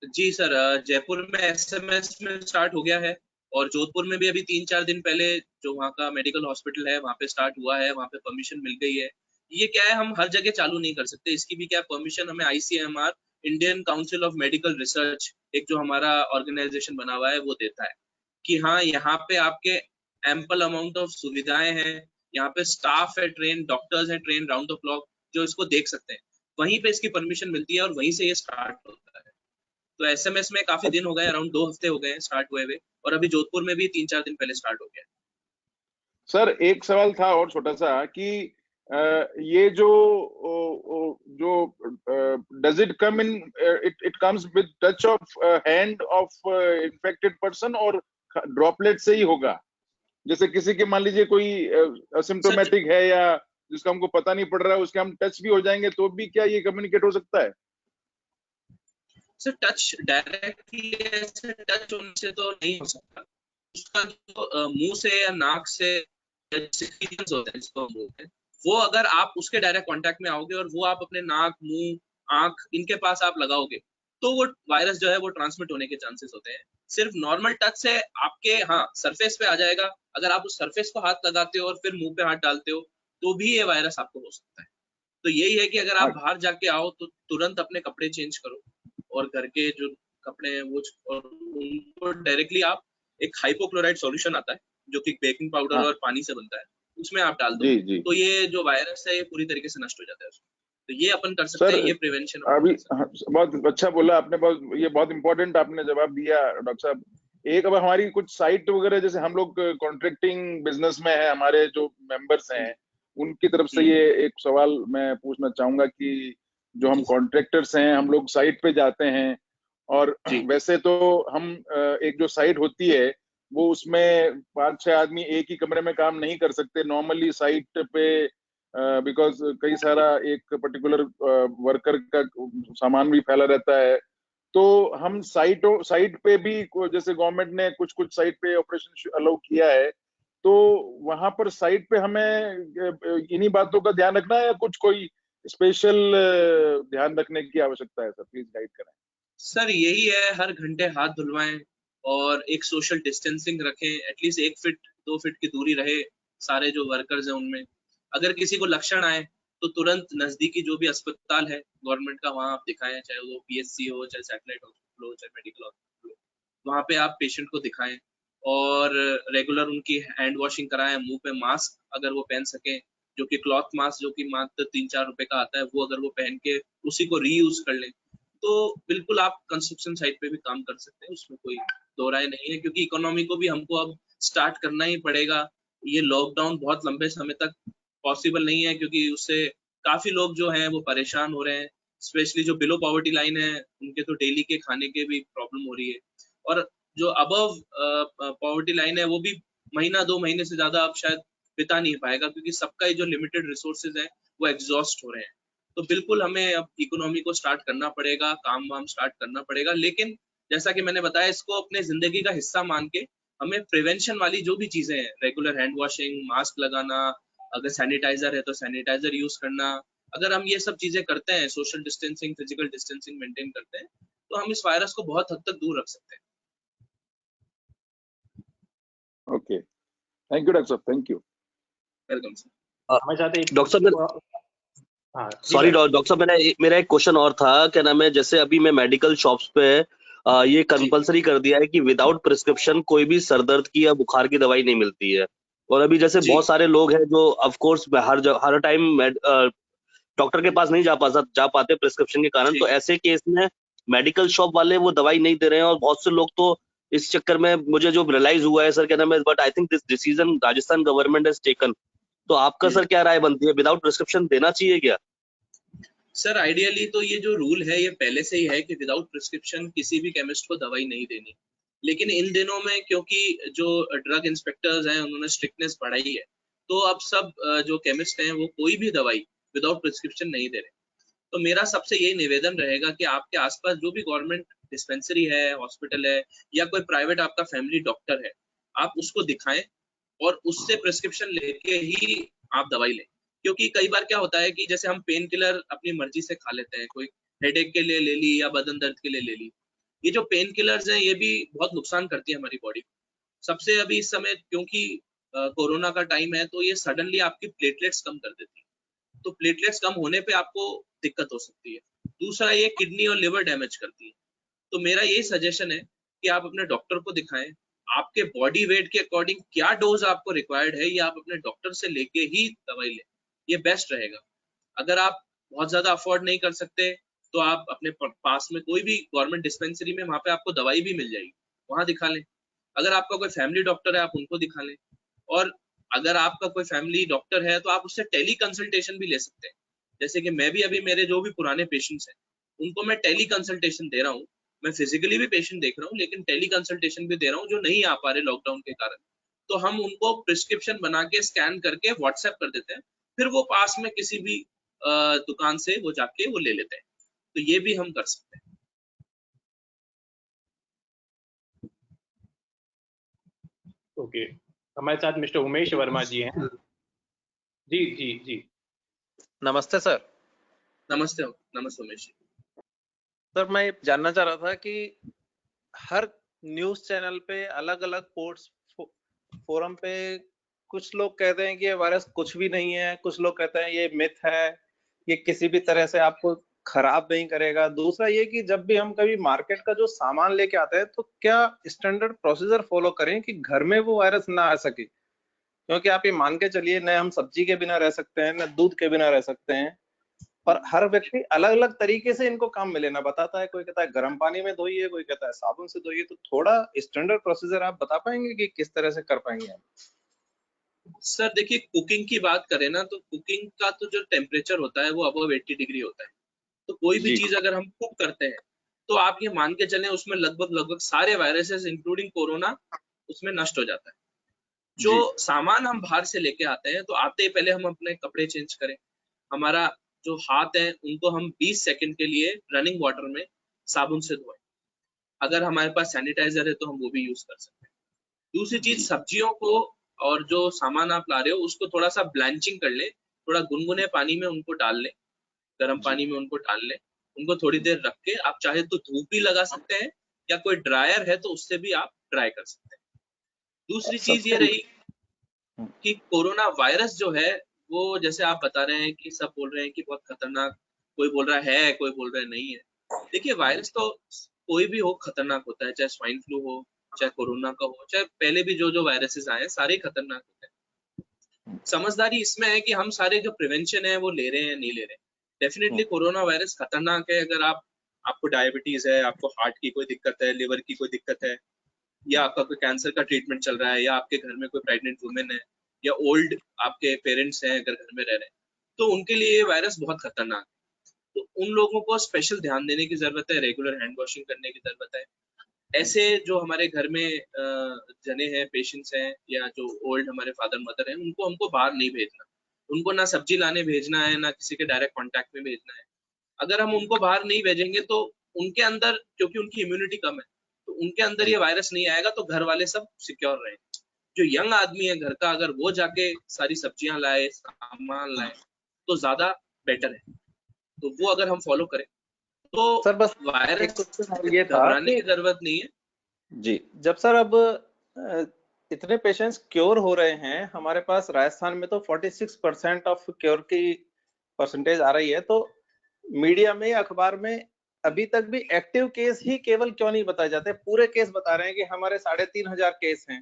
जी सर, जयपुर में एसएमएस में स्टार्ट हो गया है और जोधपुर में भी अभी 3-4 दिन पहले जो वहाँ का मेडिकल हॉस्पिटल है वहाँ पे स्टार्ट हुआ है, वहाँ पे परमिशन मिल गई है। ये क्या है, हम हर जगह चालू नहीं कर सकते, इसकी भी क्या परमिशन हमें ICMR, Indian council of medical research, एक जो हमारा ऑर्गेनाइजेशन बना हुआ है वो देता है कि हाँ यहाँ पे आपके एम्पल अमाउंट ऑफ सुविधाएं हैं, यहाँ पे स्टाफ है ट्रेन, डॉक्टर्स है ट्रेन राउंड द क्लॉक जो इसको देख सकते हैं, वहीं पे इसकी परमिशन मिलती है और वहीं से ये स्टार्ट होता है। तो एसएमएस में काफी दिन हो गए, अराउंड 2 हफ्ते हो गए स्टार्ट हुए हुए, और अभी जोधपुर में भी 3-4 दिन पहले स्टार्ट हो गया। सर एक सवाल था और छोटा सा कि ये जो does it come in, it comes with touch of hand of infected person और ड्रॉपलेट से ही होगा? जैसे किसी के मान लीजिए कोई असिम्प्टोमेटिक है या जिसका हमको पता नहीं पड़ रहा है, उसके हम टच भी हो जाएंगे तो भी क्या ये कम्युनिकेट हो सकता है? सर टच डायरेक्टली ऐसे टच होने से तो नहीं हो सकता, उसका जो मुंह से या नाक से secretions होते हैं जिसको हम बोलते हैं, वो अगर आप उसके डायरेक्ट कांटेक्ट में आओगे और वो आप अपने नाक, मुंह, आंख इनके पास आप लगाओगे तो वो वायरस जो है वो ट्रांसमिट होने के चांसेस होते हैं। सिर्फ नॉर्मल टच से आपके हाँ सरफेस पे आ जाएगा, अगर आप उस सरफेस को हाथ लगाते हो और फिर मुंह पे हाथ डालते हो तो भी ये वायरस आपको हो सकता है। तो यही है कि अगर आप बाहर जाके आओ तो तुरंत अपने कपड़े चेंज करो और घर के जो कपड़े हैं वो और उनको डायरेक्टली आप, एक हाइपोक्लोराइड सॉल्यूशन आता है जो कि बेकिंग पाउडर हाँ। और पानी से बनता है, उसमें आप डाल दो जी जी। तो ये जो वायरस है ये पूरी तरीके से नष्ट हो जाता है उसमें। तो ये अपन कर सकते हैं, ये प्रिवेंशन अभी बहुत अच्छा बोला आपने, ये बहुत इंपॉर्टेंट आपने जवाब दिया डॉक्टर साहब। एक अब हमारी कुछ साइट वगैरह, जैसे हम लोग कॉन्ट्रैक्टिंग बिजनेस में है, हमारे जो मेंबर्स हैं उनकी तरफ से ये एक सवाल मैं पूछना चाहूंगा कि जो हम कॉन्ट्रैक्टर्स हैं, हम लोग साइट पे जाते हैं और वैसे तो हम एक जो साइट होती है वो उसमें 5-6 आदमी एक ही कमरे में काम नहीं कर सकते नॉर्मली साइट पे, बिकॉज कई सारा एक पर्टिकुलर वर्कर का सामान भी फैला रहता है। तो हम साइट पे भी जैसे गवर्नमेंट ने कुछ कुछ साइट पे ऑपरेशन अलाउ किया है, तो वहां पर साइट पे हमें इन्हीं बातों का ध्यान रखना है या कुछ कोई स्पेशल ध्यान रखने की आवश्यकता है? सर प्लीज गाइड करें। सर यही है, हर घंटे हाथ धुलवाएं और एक सोशल डिस्टेंसिंग रखें, एटलीस्ट 1 फीट 2 फीट की दूरी रहे सारे जो वर्कर्स हैं उनमें। अगर किसी को लक्षण आए तो तुरंत नजदीकी जो भी अस्पताल है गवर्नमेंट का वहां आप दिखाएं, चाहे वो PSC हो, चाहे सैटेलाइट हॉस्पिटल हो, चाहे मेडिकल हॉस्पिटल हो, वहां पे आप पेशेंट को दिखाएं और रेगुलर उनकी हैंड वॉशिंग कराएं, मुंह पे मास्क अगर वो पहन सके, जो कि क्लॉथ मास्क जो कि मात्र 3-4 रुपए का आता है, वो अगर वो पहन के उसी को रीयूज कर लें तो बिल्कुल आप कंस्ट्रक्शन साइट पे भी काम कर सकते हैं, उसमें कोई दो राय नहीं है, क्योंकि इकोनॉमी को भी हमको अब स्टार्ट करना ही पड़ेगा। ये लॉकडाउन बहुत लंबे समय तक पॉसिबल नहीं है क्योंकि उससे काफी लोग जो हैं वो परेशान हो रहे हैं, स्पेशली जो बिलो पॉवर्टी लाइन है उनके तो डेली के खाने के भी प्रॉब्लम हो रही है, और जो अबव पॉवर्टी लाइन है वो भी महीना 2 महीने से ज्यादा अब शायद बिता नहीं पाएगा क्योंकि सबका ही जो लिमिटेड रिसोर्सेज है वो एग्जॉस्ट हो रहे हैं। तो बिल्कुल हमें अब इकोनॉमी को स्टार्ट करना पड़ेगा, काम वाम स्टार्ट करना पड़ेगा, लेकिन जैसा कि मैंने बताया इसको अपने जिंदगी का हिस्सा मान के हमें प्रिवेंशन वाली जो भी चीजें हैं, रेगुलर हैंड वॉशिंग, मास्क लगाना, अगर सैनिटाइजर है तो सैनिटाइजर यूज करना, अगर हम ये सब चीजें करते हैं, social distancing, physical distancing maintain करते हैं, तो हम इस वायरस को बहुत हद तक दूर रख सकते हैं। ओके, थैंक यू डॉक्टर साहब, thank you. Welcome sir. Doctor साहब सॉरी डॉक्टर साहब, मेरा एक क्वेश्चन और था, क्या नाम है, जैसे अभी मैं मेडिकल शॉप्स पे ये कंपलसरी कर दिया है कि विदाउट प्रिस्क्रिप्शन कोई भी सर दर्द की या बुखार की दवाई नहीं मिलती है, और अभी जैसे बहुत सारे लोग हैं जो of course her time doctor के पास नहीं जा पाते प्रिस्क्रिप्शन के कारण, तो ऐसे केस में मेडिकल शॉप वाले वो दवाई नहीं दे रहे हैं, और बहुत से लोग तो इस चक्कर में, मुझे जो रियलाइज हुआ है सर, क्या नाम है, but I think this decision Rajasthan government has taken, तो आपका सर क्या राय बनती है, विदाउट प्रिस्क्रिप्शन देना चाहिए क्या? सर आइडियली तो ये जो रूल है ये पहले से ही है कि विदाउट प्रिस्क्रिप्शन किसी भी केमिस्ट को दवाई नहीं देनी, लेकिन इन दिनों में क्योंकि जो ड्रग इंस्पेक्टर्स हैं उन्होंने स्ट्रिक्टनेस बढ़ाई है, तो अब सब जो केमिस्ट हैं वो कोई भी दवाई विदाउट प्रिस्क्रिप्शन नहीं दे रहे। तो मेरा सबसे यही निवेदन रहेगा कि आपके आसपास जो भी गवर्नमेंट डिस्पेंसरी है, हॉस्पिटल है, या कोई प्राइवेट आपका फैमिली डॉक्टर है, आप उसको दिखाएं और उससे प्रिस्क्रिप्शन लेके ही आप दवाई लें। क्योंकि कई बार क्या होता है कि जैसे हम पेन किलर अपनी मर्जी से खा लेते हैं, कोई हेडेक के लिए ले ली या बदन दर्द के लिए ले ली, ये जो पेन किलर्स हैं ये भी बहुत नुकसान करती है हमारी बॉडी को। सबसे अभी इस समय क्योंकि कोरोना का टाइम है, तो ये सडनली आपकी प्लेटलेट्स कम कर देती है, तो प्लेटलेट्स कम होने पे आपको दिक्कत हो सकती है। दूसरा, ये किडनी और लिवर डैमेज करती है। तो मेरा यही सजेशन है कि आप अपने डॉक्टर को दिखाएं, आपके बॉडी वेट के अकॉर्डिंग क्या डोज आपको रिक्वायर्ड है, ये आप अपने डॉक्टर से लेके ही दवाई लें, ये बेस्ट रहेगा। अगर आप बहुत ज्यादा अफोर्ड नहीं कर सकते तो आप अपने पास में कोई भी गवर्नमेंट डिस्पेंसरी में, वहां पे आपको दवाई भी मिल जाएगी, वहां दिखा लें। अगर आपका कोई फैमिली डॉक्टर है आप उनको दिखा लें, और अगर आपका कोई फैमिली डॉक्टर है तो आप उससे टेली कंसल्टेशन भी ले सकते हैं। जैसे कि मैं भी अभी मेरे जो भी पुराने पेशेंट्स हैं उनको मैं टेली कंसल्टेशन दे रहा हूँ, मैं फिजिकली भी पेशेंट देख रहा हूँ लेकिन टेली कंसल्टेशन भी दे रहा हूँ, जो नहीं आ पा रहे लॉकडाउन के कारण। तो हम उनको प्रिस्क्रिप्शन बना के स्कैन करके व्हाट्सएप कर देते हैं, फिर वो पास में किसी भी दुकान से वो जाके वो ले लेते हैं। तो ये भी हम कर सकते हैं। ओके, हमारे साथ मिस्टर उमेश वर्मा जी हैं। जी जी जी, नमस्ते सर। नमस्ते नमस्ते उमेश जी। सर मैं जानना चाह रहा था कि हर न्यूज चैनल पे अलग अलग पोर्ट्स फोरम पे कुछ लोग कहते हैं कि ये वायरस कुछ भी नहीं है, कुछ लोग कहते हैं ये मिथ है, ये किसी भी तरह से आपको खराब नहीं करेगा। दूसरा ये कि जब भी हम कभी मार्केट का जो सामान लेके आते हैं तो क्या स्टैंडर्ड प्रोसीजर फॉलो करें कि घर में वो वायरस ना आ सके, क्योंकि आप ये मान के चलिए न हम सब्जी के बिना रह सकते हैं, न दूध के बिना रह सकते हैं, और हर व्यक्ति अलग अलग तरीके से इनको काम में लेना बताता है। कोई कहता है गर्म पानी में धोइए, कोई कहता है साबुन से धोइए। तो थोड़ा स्टैंडर्ड प्रोसीजर आप बता पाएंगे कि किस तरह से कर पाएंगे आप? सर देखिए, कुकिंग की बात करें ना, तो कुकिंग का तो जो टेम्परेचर होता है वो अबव 80 डिग्री होता है। तो कोई भी चीज अगर हम कुक करते हैं तो आप ये मान के चलें उसमें लगभग सारे वायरसेस इंक्लूडिंग कोरोना उसमें नष्ट हो जाता है। जो सामान हम बाहर से लेके आते हैं तो आते ही पहले हम अपने कपड़े चेंज करें, हमारा जो हाथ है उनको हम 20 सेकंड के लिए रनिंग वाटर में साबुन से धोएं। अगर हमारे पास सैनिटाइजर है तो हम वो भी यूज कर सकते हैं। दूसरी चीज, सब्जियों को और जो सामान आप ला रहे हो उसको थोड़ा सा ब्लैंचिंग कर ले, थोड़ा गुनगुने पानी में उनको डाल लें, गर्म पानी में उनको डाल लें, उनको थोड़ी देर रख के आप चाहे तो धूप भी लगा सकते हैं, या कोई ड्रायर है तो उससे भी आप ड्राई कर सकते हैं। दूसरी चीज ये रही कि कोरोना वायरस जो है वो जैसे आप बता रहे हैं कि सब बोल रहे हैं कि बहुत खतरनाक, कोई बोल रहा है कोई बोल रहा है नहीं है। देखिए, वायरस तो कोई भी हो खतरनाक होता है, चाहे स्वाइन फ्लू हो, चाहे कोरोना का हो, चाहे पहले भी जो जो वायरसेस आए हैं सारे खतरनाक होते हैं। समझदारी इसमें है कि हम सारे जो प्रिवेंशन है वो ले रहे हैं नहीं ले रहे हैं। डेफिनेटली कोरोना वायरस खतरनाक है। अगर आपको डायबिटीज है, आपको हार्ट की कोई दिक्कत है, लिवर की कोई दिक्कत है, या आपका कोई कैंसर का ट्रीटमेंट चल रहा है, या आपके घर में कोई प्रेग्नेंट वुमेन है, या ओल्ड आपके पेरेंट्स हैं अगर घर में रह रहे हैं, तो उनके लिए ये वायरस बहुत खतरनाक है। तो उन लोगों को स्पेशल ध्यान देने की जरूरत है, रेगुलर हैंड वॉशिंग करने की जरूरत है। ऐसे जो हमारे घर में जने हैं, पेशेंट्स हैं, या जो ओल्ड हमारे फादर मदर हैं, उनको हमको बाहर नहीं भेजना, उनको ना सब्जी लाने भेजना है, ना किसी के डायरेक्ट कॉन्टैक्ट में भेजना है। अगर हम उनको बाहर नहीं भेजेंगे तो उनके अंदर, क्योंकि उनकी इम्यूनिटी कम है, तो उनके अंदर ये वायरस नहीं आएगा, तो घर वाले सब सिक्योर रहे। जो यंग आदमी है घर का, अगर वो जाके सारी सब्जियां लाए, सामान लाए, तो ज्यादा बेटर है। तो वो अगर हम फॉलो करें तो सर बस वायरस ये था घबराने की जरूरत नहीं है जी। जब सर अब इतने पेशेंट्स क्योर हो रहे हैं, हमारे पास राजस्थान में तो 46% ऑफ क्योर की परसेंटेज आ रही है, तो मीडिया में, अखबार में अभी तक भी एक्टिव केस ही केवल क्यों नहीं बताए जाते? पूरे केस बता रहे हैं कि हमारे 3,500 केस हैं,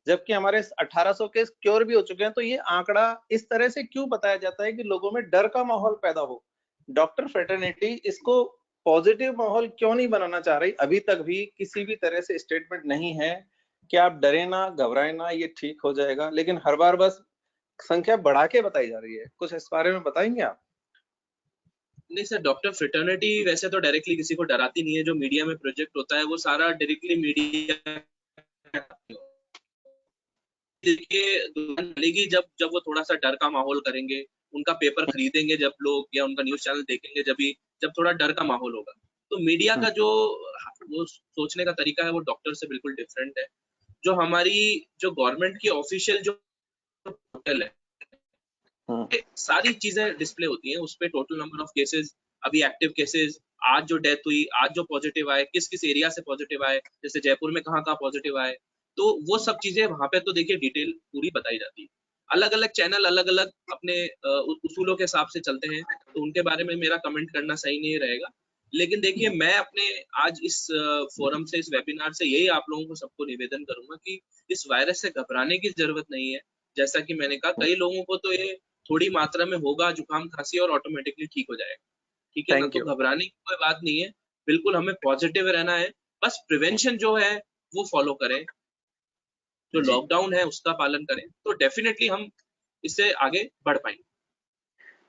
जबकि हमारे 1800 केस क्योर भी हो चुके हैं। तो ये आंकड़ा इस तरह से क्यों बताया जाता है कि लोगों में डर का माहौल पैदा हो? डॉक्टर फ्रेटर्निटी इसको पॉजिटिव माहौल क्यों नहीं बनाना चाह रही? अभी तक भी किसी भी तरह से स्टेटमेंट नहीं है कि आप डरे ना, घबराए ना, ये ठीक हो जाएगा, लेकिन हर बार बस संख्या बढ़ा के बताई जा रही है। कुछ इस बारे में बताएंगे आप? नहीं सर, डॉक्टर फ्रेटर्निटी वैसे तो डायरेक्टली किसी को डराती नहीं है। जो मीडिया में प्रोजेक्ट होता है वो सारा डायरेक्टली मीडिया, देखिए दुकान चलेगी जब जब वो थोड़ा सा डर का माहौल करेंगे, उनका पेपर खरीदेंगे जब लोग, या उनका न्यूज चैनल देखेंगे जब थोड़ा डर का माहौल होगा। तो मीडिया का जो वो सोचने का तरीका है वो डॉक्टर से बिल्कुल डिफरेंट है। जो हमारी जो गवर्नमेंट की ऑफिशियल जो पोर्टल है, सारी चीजें डिस्प्ले होती हैं उस पे, टोटल नंबर ऑफ केसेस, अभी एक्टिव केसेस, आज जो डेथ हुई, आज जो पॉजिटिव आए, किस किस एरिया से पॉजिटिव आए, जैसे जयपुर में कहाँ कहाँ पॉजिटिव आए, तो वो सब चीजें वहां पे तो देखिए डिटेल पूरी बताई जाती है। अलग अलग चैनल अलग अलग अपने उसूलों के हिसाब से चलते हैं, तो उनके बारे में मेरा कमेंट करना सही नहीं रहेगा। लेकिन देखिए मैं अपने आज इस फोरम से, इस वेबिनार से यही आप लोगों को सबको निवेदन करूंगा कि इस वायरस से घबराने की जरूरत नहीं है। जैसा कि मैंने कहा, कई लोगों को तो ये थोड़ी मात्रा में होगा जुकाम खांसी और ऑटोमेटिकली ठीक हो जाएगा, ठीक है ना। तो घबराने की कोई बात नहीं है, बिल्कुल हमें पॉजिटिव रहना है। बस प्रिवेंशन जो है वो फॉलो करें, जो लॉकडाउन है उसका पालन करें, तो डेफिनेटली हम इससे आगे बढ़ पाएंगे।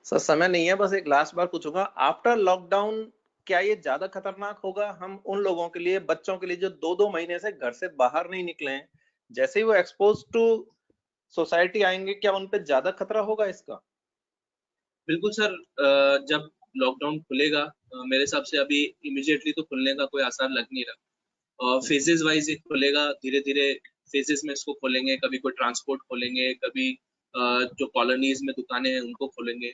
सर समय नहीं है, बस एक लास्ट बार पूछूंगा, आफ्टर लॉकडाउन क्या ये ज्यादा खतरनाक होगा हम उन लोगों के लिए, बच्चों के लिए जो 2-2 महीने से घर से बाहर नहीं निकले हैं, जैसे ही वो एक्सपोज टू सोसाइटी आएंगे, क्या उन पे ज्यादा खतरा होगा इसका? बिल्कुल सर, जब लॉकडाउन खुलेगा, मेरे हिसाब से अभी इमीडिएटली तो खुलने का कोई आसार लग नहीं रहा। फेजेस वाइज ये खुलेगा, धीरे धीरे फेजेस में इसको खोलेंगे। कभी कोई ट्रांसपोर्ट खोलेंगे, कभी जो कॉलोनीज में दुकानें हैं उनको खोलेंगे।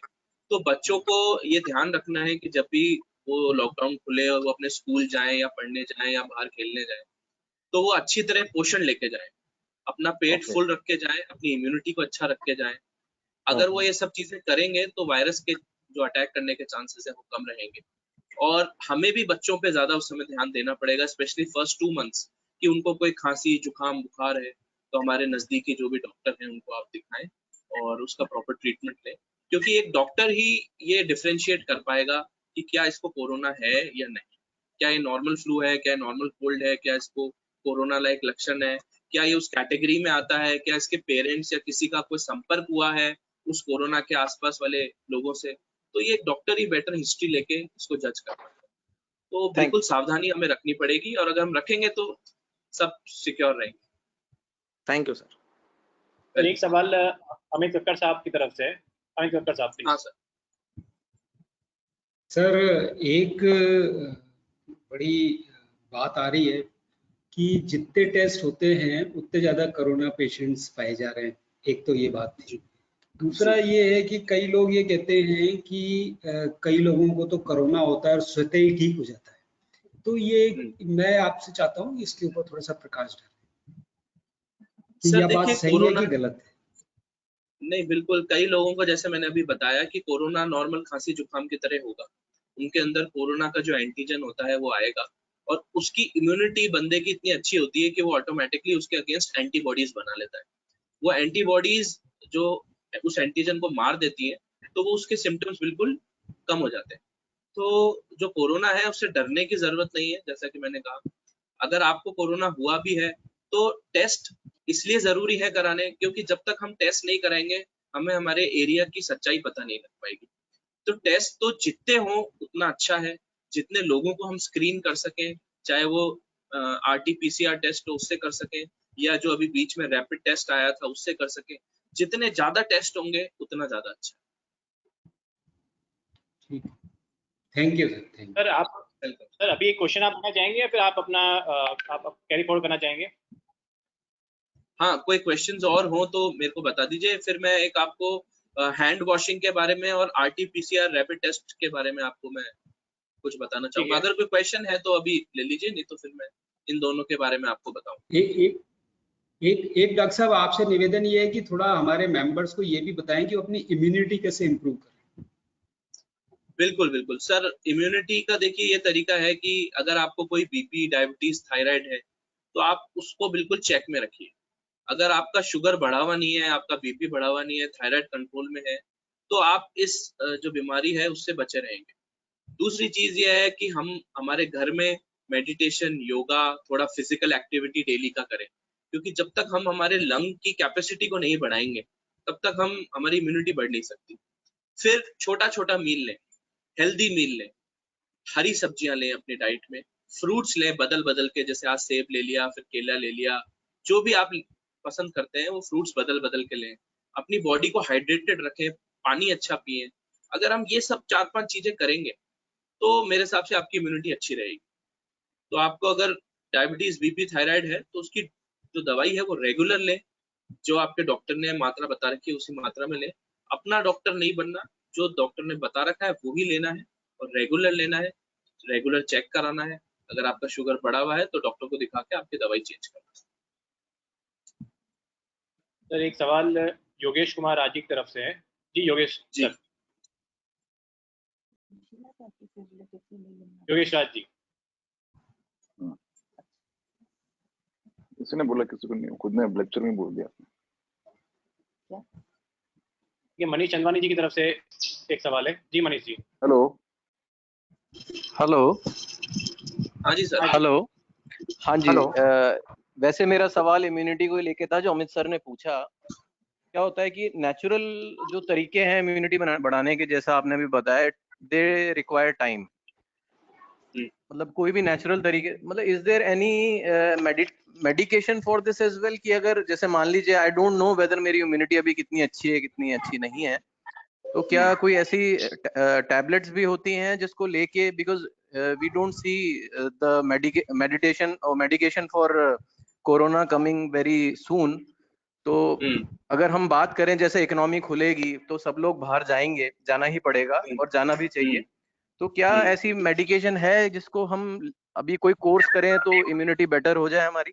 तो बच्चों को ये ध्यान रखना है कि जब भी वो लॉकडाउन खुले और वो अपने स्कूल जाएं या पढ़ने जाएं या बाहर खेलने जाएं, तो वो अच्छी तरह पोषण लेके जाएं, अपना पेट फुल रख के जाएं, अपनी इम्यूनिटी को अच्छा रख के जाएं। अगर वो ये सब चीजें करेंगे तो वायरस के जो अटैक करने के चांसेस है वो कम रहेंगे। और हमें भी बच्चों पे ज्यादा उस समय ध्यान देना पड़ेगा, स्पेशली फर्स्ट 2 मंथ्स, कि उनको कोई खांसी जुकाम बुखार है तो हमारे नजदीकी जो भी डॉक्टर हैं उनको आप दिखाएं और उसका प्रॉपर ट्रीटमेंट लें, क्योंकि एक डॉक्टर ही ये डिफरेंशिएट कर पाएगा कि क्या इसको कोरोना है या नहीं, क्या ये नॉर्मल फ्लू है, क्या नॉर्मल कोल्ड है, क्या इसको कोरोना लाइक लक्षण है, क्या ये उस कैटेगरी में आता है, क्या इसके पेरेंट्स या किसी का कोई संपर्क हुआ है उस कोरोना के आसपास वाले लोगों से। तो ये डॉक्टर ही बेटर हिस्ट्री लेके इसको जज कर पाएगा। तो बिल्कुल सावधानी हमें रखनी पड़ेगी, और अगर हम रखेंगे तो सब सिक्योर रहेंगे। Thank you sir. सर एक सवाल अमित कक्कर साहब की तरफ से। अमित कक्कर साहब प्लीज। हाँ सर। सर एक बड़ी बात आ रही है कि जितने टेस्ट होते हैं उतने ज्यादा कोरोना पेशेंट्स पाए जा रहे हैं। एक तो ये बात थी। दूसरा ये है कि कई लोग ये कहते हैं कि कई लोगों को तो कोरोना होता है और स्वतः ही ठीक हो जाता है। तो ये मैं आपसे चाहता हूँ इसके ऊपर थोड़ा सा प्रकाश डालें। यह बात सही है कि गलत है? नहीं, बिल्कुल, कई लोगों को, जैसे मैंने अभी बताया कि कोरोना नॉर्मल खांसी जुकाम की तरह होगा, उनके अंदर कोरोना का जो एंटीजन होता है वो आएगा, और उसकी इम्यूनिटी बंदे की इतनी अच्छी होती है कि वो ऑटोमेटिकली उसके अगेंस्ट एंटीबॉडीज बना लेता है। वो एंटीबॉडीज जो उस एंटीजन को मार देती है, तो वो उसके सिम्टम्स बिल्कुल कम हो जाते हैं। तो जो कोरोना है उससे डरने की जरूरत नहीं है। जैसा कि मैंने कहा, अगर आपको कोरोना हुआ भी है तो टेस्ट इसलिए जरूरी है कराने, क्योंकि जब तक हम टेस्ट नहीं कराएंगे हमें हमारे एरिया की सच्चाई पता नहीं लग पाएगी। तो टेस्ट तो जितने हों उतना अच्छा है, जितने लोगों को हम स्क्रीन कर सकें, चाहे वो RT-PCR टेस्ट हो उससे कर सकें, या जो अभी बीच में रैपिड टेस्ट आया था उससे कर सकें। जितने ज्यादा टेस्ट होंगे उतना ज्यादा अच्छा। Thank you sir. Thank you sir. आप सर अभी एक क्वेश्चन आप करना चाहेंगे या फिर आप अपना आप कैरी फॉरवर्ड करना चाहेंगे? हाँ, कोई क्वेश्चंस और हो तो मेरे को बता दीजिए, फिर मैं एक आपको हैंड वॉशिंग के बारे में और RT-PCR रैपिड टेस्ट के बारे में आपको मैं कुछ बताना चाहूंगा। अगर कोई क्वेश्चन है तो अभी ले लीजिए, नहीं तो फिर मैं इन दोनों के बारे में आपको बताऊंगा। एक डॉक्टर साहब आपसे निवेदन ये है कि थोड़ा हमारे मेंबर्स को ये भी बताएं कि वो अपनी इम्यूनिटी कैसे इंप्रूव करें। बिल्कुल बिल्कुल सर, इम्यूनिटी का देखिए ये तरीका है कि अगर आपको कोई BP, डायबिटीज, थायराइड है तो आप उसको बिल्कुल चेक में रखिए। अगर आपका शुगर बढ़ा हुआ नहीं है, आपका बीपी बढ़ा हुआ नहीं है, थायराइड कंट्रोल में है, तो आप इस जो बीमारी है उससे बचे रहेंगे। दूसरी चीज ये है कि हम हमारे घर में मेडिटेशन, योगा, थोड़ा फिजिकल एक्टिविटी डेली का करें, क्योंकि जब तक हम हमारे लंग की कैपेसिटी को नहीं बढ़ाएंगे तब तक हम हमारी इम्यूनिटी बढ़ नहीं सकती। फिर छोटा छोटा मील लें, हेल्दी मील लें, हरी सब्जियां लें अपनी डाइट में, फ्रूट्स लें बदल बदल के, जैसे आज सेब ले लिया, फिर केला ले लिया, जो भी आप पसंद करते हैं वो फ्रूट्स बदल बदल के लें। अपनी बॉडी को हाइड्रेटेड रखें, पानी अच्छा पिए। अगर हम ये सब 4-5 चीजें करेंगे तो मेरे हिसाब से आपकी इम्यूनिटी अच्छी रहेगी। तो आपको अगर डायबिटीज, बीपी, थायराइड है तो उसकी जो दवाई है वो रेगुलर लें, जो आपके डॉक्टर ने मात्रा बता रखी है उसी मात्रा में लें। अपना डॉक्टर नहीं बनना, जो डॉक्टर ने बता रखा है वो ही लेना है और रेगुलर लेना है, रेगुलर चेक कराना है। अगर आपका शुगर बढ़ा हुआ है तो डॉक्टर को दिखा के आपकी दवाई चेंज करना है। सर एक सवाल योगेश कुमार राजी की तरफ से है। जी योगेश जी। सर। योगेश राज जी। किसी ने बोला, किसी को नहीं, खुद ने लेक्चर में बोल दिया। ये मनीष चंदवानी जी की तरफ से एक सवाल है। जी मनीष जी। हेलो। हेलो। हाँ जी सर। हेलो। हाँ जी। हेलो। वैसे मेरा सवाल इम्यूनिटी को लेके था जो अमित सर ने पूछा। क्या होता है कि नेचुरल जो तरीके हैं इम्यूनिटी बढ़ाने के, जैसा आपने भी बताया, दे रिक्वायर टाइम। मतलब कोई भी नेचुरल तरीके, मतलब is there any medication for this as well, कि अगर जैसे मान लीजिए आई डोंट नो वेदर मेरी इम्यूनिटी अभी कितनी अच्छी है कितनी अच्छी नहीं है, तो क्या कोई ऐसी टैबलेट्स भी होती हैं जिसको लेके, because we don't see the meditation और medication for corona coming very soon, तो अगर हम बात करें जैसे इकोनॉमी खुलेगी तो सब लोग बाहर जाएंगे, जाना ही पड़ेगा और जाना भी चाहिए, तो क्या ऐसी मेडिकेशन है जिसको हम अभी कोई कोर्स करें तो इम्यूनिटी बेटर हो जाए हमारी?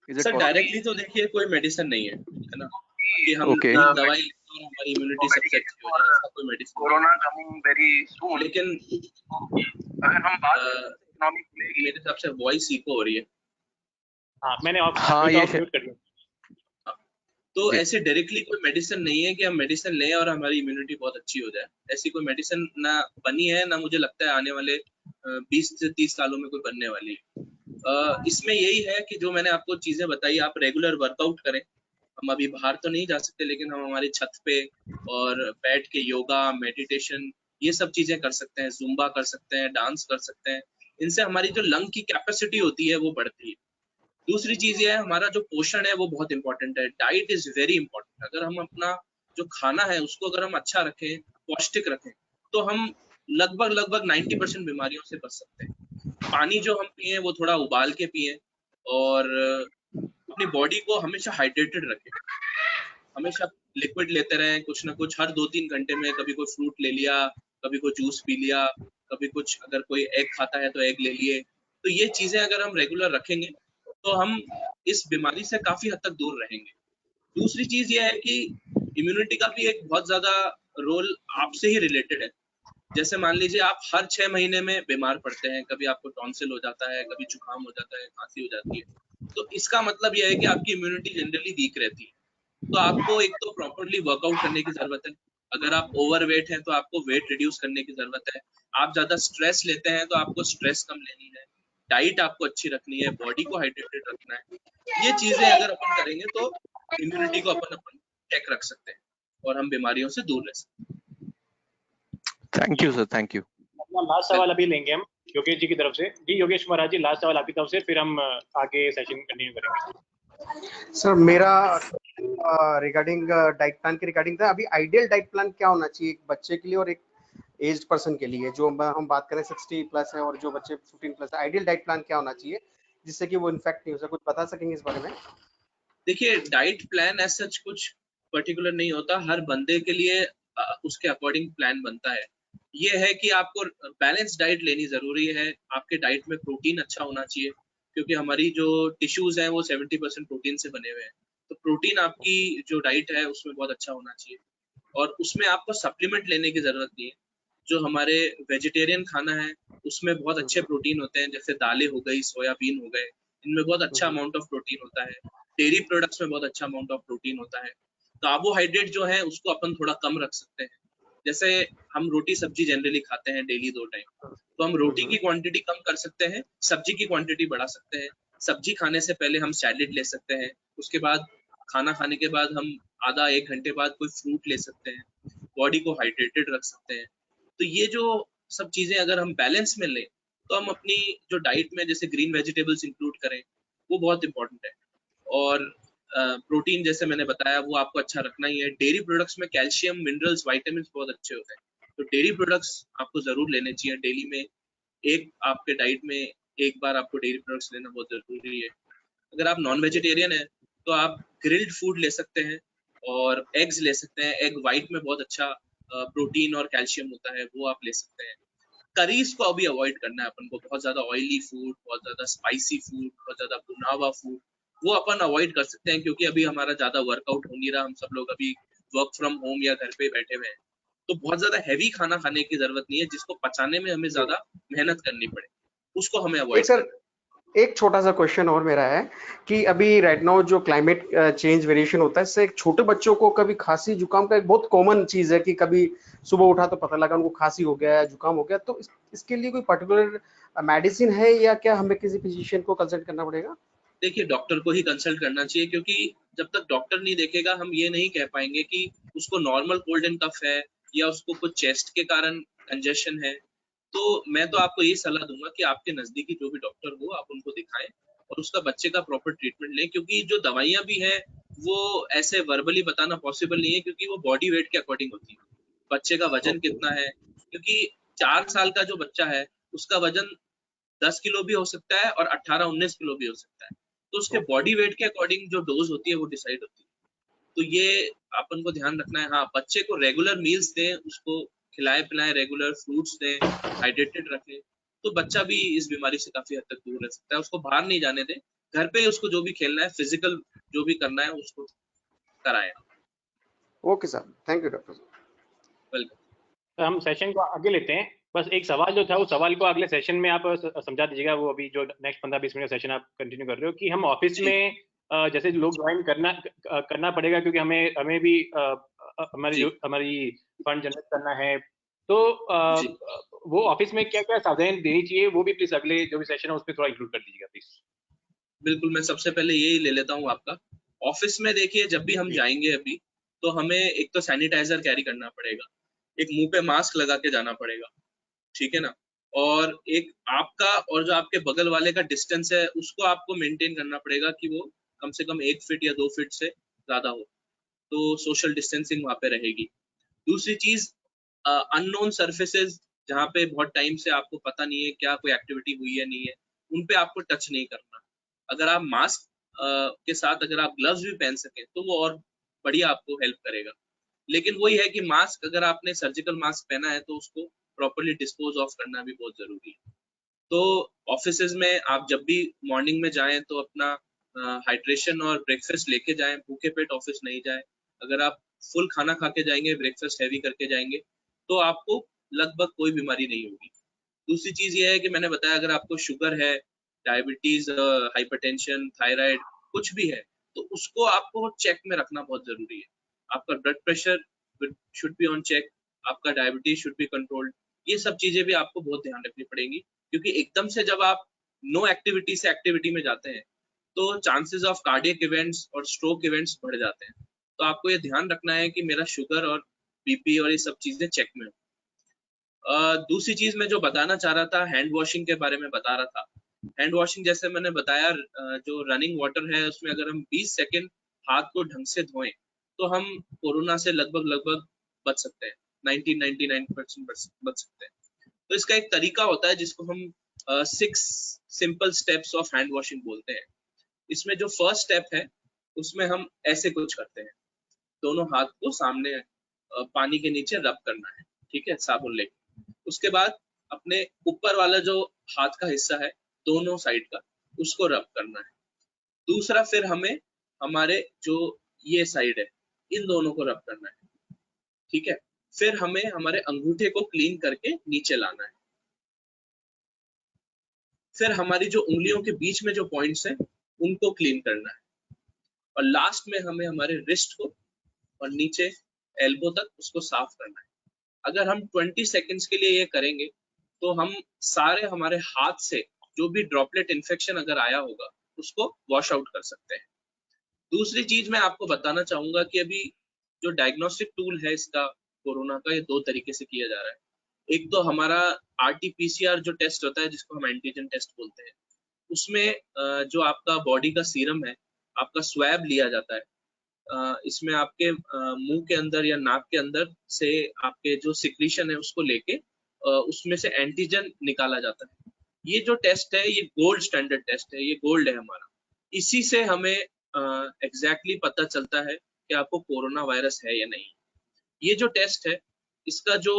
सर डायरेक्टली तो देखिए कोई मेडिसिन नहीं है ना, कि हम Okay. दवाई लेते हैं और हमारी इम्यूनिटी सबसे अच्छी हो जाए, ऐसा कोई मेडिसिन कोरोना कमिंग वेरी सून, लेकिन अगर हम बात इकोनॉमी खुलेगी, मेरे हिसाब से वॉइस इको हो रही है। हाँ मैंने हाँ ये म्यूट कर दिया। तो ऐसे डायरेक्टली कोई मेडिसिन नहीं है कि हम मेडिसिन लें और हमारी इम्यूनिटी बहुत अच्छी हो जाए। ऐसी कोई मेडिसिन ना बनी है, ना मुझे लगता है आने वाले 20 से 30 सालों में कोई बनने वाली है। इसमें यही है कि जो मैंने आपको चीजें बताई, आप रेगुलर वर्कआउट करें। हम अभी बाहर तो नहीं जा सकते, लेकिन हम हमारी छत पे और बैठ के योगा, मेडिटेशन, ये सब चीजें कर सकते हैं, जुम्बा कर सकते हैं, डांस कर सकते हैं। इनसे हमारी जो लंग की कैपेसिटी होती है वो बढ़ती है। दूसरी चीज ये है, हमारा जो पोषण है वो बहुत इंपॉर्टेंट है। Diet is very important. अगर हम अपना जो खाना है उसको अगर हम अच्छा रखें, पौष्टिक रखें, तो हम लगभग 90% बीमारियों से बच सकते हैं। पानी जो हम पिए वो थोड़ा उबाल के पिए और अपनी बॉडी को हमेशा हाइड्रेटेड रखें। हमेशा लिक्विड लेते रहें, कुछ ना कुछ हर 2-3 घंटे में। कभी कोई फ्रूट ले लिया, कभी कोई जूस पी लिया, कभी कुछ, अगर कोई एग खाता है तो एग ले लिए। तो ये चीजें अगर हम रेगुलर रखेंगे तो हम इस बीमारी से काफी हद तक दूर रहेंगे। दूसरी चीज ये है कि इम्यूनिटी का भी एक बहुत ज्यादा रोल आपसे ही रिलेटेड है। जैसे मान लीजिए आप हर 6 महीने में बीमार पड़ते हैं, कभी आपको टॉन्सिल हो जाता है, कभी जुकाम हो जाता है, खांसी हो जाती है, तो इसका मतलब यह है कि आपकी इम्यूनिटी जनरली वीक रहती है। तो आपको एक तो प्रॉपरली वर्कआउट करने की जरूरत है। अगर आप ओवरवेट हैं तो आपको वेट रिड्यूस करने की जरूरत है। आप ज्यादा स्ट्रेस लेते हैं तो आपको स्ट्रेस कम लेनी है। डाइट आपको अच्छी रखनी है, बॉडी को हाइड्रेटेड रखना है। ये चीजें अगर अपन करेंगे तो इम्यूनिटी को अपन चेक रख सकते हैं और हम बीमारियों से दूर रह सकते हैं। Thank you sir, thank you. अपना लास्ट सवाल अभी लेंगे हम योगेश जी की तरफ से। जी योगेश कुमार जी, लास्ट सवाल आपकी तरफ से, फिर हम आगे सेशन कंटिन्यू करेंगे। सर मेरा रिगार्डिंग डाइट प्लान के रिगार्डिंग था। अभी आइडियल डाइट प्लान क्या होना चाहिए एक बच्चे के लिए और एक एज्ड पर्सन के लिए? जो हम बात करें 60 प्लस है और जो बच्चे 15 प्लस है, आइडियल डाइट प्लान क्या होना चाहिए जिससे कि वो इन्फेक्ट नहीं हो सके? कुछ बता सकेंगे इस बारे में? देखिए डाइट प्लान एज सच कुछ पर्टिकुलर नहीं होता, हर बंदे के लिए उसके अकॉर्डिंग प्लान बनता है। ये है कि आपको बैलेंस डाइट लेनी जरूरी है। आपके डाइट में प्रोटीन अच्छा होना चाहिए, क्योंकि हमारी जो टिश्यूज हैं वो 70% प्रोटीन से बने हुए हैं। तो प्रोटीन आपकी जो डाइट है उसमें बहुत अच्छा होना चाहिए, और उसमें आपको सप्लीमेंट लेने की जरूरत नहीं है। जो हमारे वेजिटेरियन खाना है उसमें बहुत अच्छे प्रोटीन होते हैं, जैसे दालें हो गई, सोयाबीन हो गए, इनमें बहुत अच्छा अमाउंट ऑफ प्रोटीन होता है। डेयरी प्रोडक्ट्स में बहुत अच्छा अमाउंट ऑफ प्रोटीन होता है। कार्बोहाइड्रेट जो है उसको अपन थोड़ा कम रख सकते हैं। जैसे हम रोटी सब्जी जनरली खाते हैं डेली 2 टाइम, तो हम रोटी की क्वांटिटी कम कर सकते हैं, सब्जी की क्वांटिटी बढ़ा सकते हैं। सब्जी खाने से पहले हम सैलेड ले सकते हैं, उसके बाद खाना खाने के बाद हम आधा 1 घंटे बाद कोई फ्रूट ले सकते हैं, बॉडी को हाइड्रेटेड रख सकते हैं। तो ये जो सब चीजें अगर हम बैलेंस में लें तो हम अपनी जो डाइट में जैसे ग्रीन वेजिटेबल्स इंक्लूड करें, वो बहुत इंपॉर्टेंट है। और प्रोटीन जैसे मैंने बताया वो आपको अच्छा रखना ही है। डेयरी प्रोडक्ट्स में कैल्शियम, मिनरल्स, विटामिन बहुत अच्छे होते हैं, तो डेयरी प्रोडक्ट्स आपको जरूर लेने चाहिए। डेली में एक आपके डाइट में एक बार आपको डेयरी प्रोडक्ट्स लेना बहुत जरूरी है। अगर आप नॉन वेजिटेरियन है तो आप ग्रिल्ड फूड ले सकते हैं और एग्स ले सकते हैं। एग वाइट में बहुत अच्छा प्रोटीन और कैल्शियम होता है, वो आप ले सकते हैं। करीज को अभी अवॉइड करना है अपन को, बहुत ज्यादा ऑयली फूड, बहुत ज्यादा स्पाइसी फूड, बहुत ज्यादा भुना हुआ फूड, वो अपन अवॉइड कर सकते हैं क्योंकि अभी हमारा ज्यादा वर्कआउट हो नहीं रहा, हम सब लोग अभी वर्क फ्रॉम होम या घर पे बैठे हुए हैं, तो बहुत ज्यादा हैवी खाना खाने की जरूरत नहीं है जिसको पचाने में हमें ज्यादा मेहनत करनी पड़े, उसको हमें अवॉइड करना है। एक छोटा सा क्वेश्चन और मेरा है कि अभी राइट नाउ जो क्लाइमेट चेंज वेरिएशन होता है, इससे एक छोटे बच्चों को कभी खांसी जुकाम का एक बहुत कॉमन चीज है कि कभी सुबह उठा तो पता लगा उनको खांसी हो गया है, जुकाम हो गया, तो इसके लिए कोई पर्टिकुलर मेडिसिन है या क्या हमें किसी फिजिशियन को कंसल्ट करना पड़ेगा? देखिए डॉक्टर को ही कंसल्ट करना चाहिए, क्योंकि जब तक डॉक्टर नहीं देखेगा हम ये नहीं कह पाएंगे कि उसको नॉर्मल कोल्ड एंड कफ है या उसको कुछ चेस्ट के कारण कंजेशन है। तो मैं तो आपको ये सलाह दूंगा कि आपके नजदीकी जो भी डॉक्टर हो आप उनको दिखाएं और उसका बच्चे का प्रॉपर ट्रीटमेंट लें, क्योंकि जो दवाइयां भी हैं वो ऐसे वर्बली बताना पॉसिबल नहीं है, क्योंकि वो बॉडी वेट के अकॉर्डिंग होती है। बच्चे का वजन कितना है, क्योंकि 4 साल का जो बच्चा है उसका वजन 10 किलो भी हो सकता है और 18-19 किलो भी हो सकता है, तो उसके बॉडी वेट के अकॉर्डिंग जो डोज होती है वो डिसाइड होती है। तो ये अपन को ध्यान रखना है। हाँ, बच्चे को रेगुलर मील्स दें, उसको खिलाए पिलाएं, रेगुलर फ्रूट्स दें, हाइड्रेटेड रखें, तो बच्चा भी इस बीमारी से काफी हद तक दूर रह सकता है। उसको बाहर नहीं जाने दें, घर पे ही उसको जो भी खेलना है, फिजिकल जो भी करना है उसको कराएं। Okay sir, thank you doctor. Welcome. तो हम सेशन को आगे लेते हैं। बस एक सवाल जो था उस सवाल को अगले सेशन में आप समझा दीजिएगा, वो अभी जो नेक्स्ट 15-20 मिनट सेशन आप कंटिन्यू कर रहे हो, कि हम ऑफिस में जैसे लोग ज्वाइन करना पड़ेगा, क्योंकि हमें भी हमारी फंड जनरेट करना है, तो वो ऑफिस में क्या क्या सावधानी देनी चाहिए वो भी प्लीज अगले जो भी सेशन है उस पर थोड़ा इंक्लूड कर दीजिएगा प्लीज। बिल्कुल, मैं सबसे पहले यही ले लेता हूँ आपका। ऑफिस में देखिए जब भी हम जाएंगे अभी, तो हमें एक तो सैनिटाइजर कैरी करना पड़ेगा, एक मुंह पे मास्क लगा के जाना पड़ेगा, ठीक है ना, और एक आपका और जो आपके बगल वाले का डिस्टेंस है उसको आपको मेंटेन करना पड़ेगा कि वो कम से कम 1 फीट या 2 फीट से ज्यादा हो, तो सोशल डिस्टेंसिंग वहां पे रहेगी। दूसरी चीज, अननोन सर्फेसेस जहाँ पे बहुत टाइम से आपको पता नहीं है क्या कोई एक्टिविटी हुई है नहीं है, उन पे आपको टच नहीं करना। अगर आप मास्क के साथ अगर आप ग्लव्स भी पहन सके तो वो और बढ़िया आपको हेल्प करेगा। लेकिन वही है कि मास्क अगर आपने सर्जिकल मास्क पहना है तो उसको प्रॉपर्ली डिस्पोज ऑफ करना भी बहुत जरूरी है। तो ऑफिसेज में आप जब भी मॉर्निंग में जाएं तो अपना हाइड्रेशन और ब्रेकफास्ट लेके जाएं, भूखे पेट ऑफिस नहीं जाएं। अगर आप फुल खाना खा के जाएंगे, ब्रेकफास्ट हैवी करके जाएंगे, तो आपको लगभग कोई बीमारी नहीं होगी। दूसरी चीज ये है कि मैंने बताया अगर आपको शुगर है, डायबिटीज, हाइपरटेंशन, थायराइड कुछ भी है, तो उसको आपको चेक में रखना बहुत जरूरी है। आपका blood pressure should be on check, आपका डायबिटीज शुड बी कंट्रोल्ड। ये सब चीजें भी आपको बहुत ध्यान रखनी पड़ेंगी, क्योंकि एकदम से जब आप नो एक्टिविटी से एक्टिविटी में जाते हैं तो चांसेस ऑफ कार्डियक इवेंट्स और स्ट्रोक इवेंट्स बढ़ जाते हैं। तो आपको ये ध्यान रखना है कि मेरा शुगर और बीपी और ये सब चीजें चेक में हो। दूसरी चीज मैं जो बताना चाह रहा था, हैंड वॉशिंग के बारे में बता रहा था। हैंड वॉशिंग जैसे मैंने बताया, जो रनिंग वाटर है उसमें अगर हम 20 सेकेंड हाथ को ढंग से धोएं तो हम कोरोना से लगभग बच सकते हैं, 99% बच सकते हैं। तो इसका एक तरीका होता है जिसको हम 6 simple steps of hand washing बोलते हैं। इसमें जो फर्स्ट स्टेप है उसमें हम ऐसे कुछ करते हैं, दोनों हाथ को सामने पानी के नीचे रब करना है, ठीक है, साबुन लेके। उसके बाद अपने ऊपर वाला जो हाथ का हिस्सा है दोनों साइड का, उसको रब करना है। दूसरा फिर हमें हमारे जो ये साइड है इन दोनों को रब करना है, ठीक है। फिर हमें हमारे अंगूठे को क्लीन करके नीचे लाना है। फिर हमारी जो उंगलियों के बीच में जो पॉइंट्स हैं उनको क्लीन करना है। और लास्ट में हमें हमारे रिस्ट को और नीचे एल्बो तक उसको साफ करना है। अगर हम 20 सेकंड्स के लिए ये करेंगे तो हम सारे हमारे हाथ से जो भी ड्रॉपलेट इन्फेक्शन अगर आया होगा उसको वॉश आउट कर सकते हैं। दूसरी चीज मैं आपको बताना चाहूंगा कि अभी जो डायग्नोस्टिक टूल है इसका कोरोना का, ये 2 तरीके से किया जा रहा है। एक तो हमारा RT-PCR जो टेस्ट होता है जिसको हम एंटीजन टेस्ट बोलते हैं, उसमें जो आपका बॉडी का सीरम है, आपका स्वैब लिया जाता है। इसमें आपके मुंह के अंदर या नाक के अंदर से आपके जो सिक्रीशन है उसको लेके उसमें से एंटीजन निकाला जाता है। ये जो टेस्ट है ये गोल्ड स्टैंडर्ड टेस्ट है, ये गोल्ड है हमारा। इसी से हमें एग्जैक्टली पता चलता है कि आपको कोरोना वायरस है या नहीं। ये जो टेस्ट है इसका जो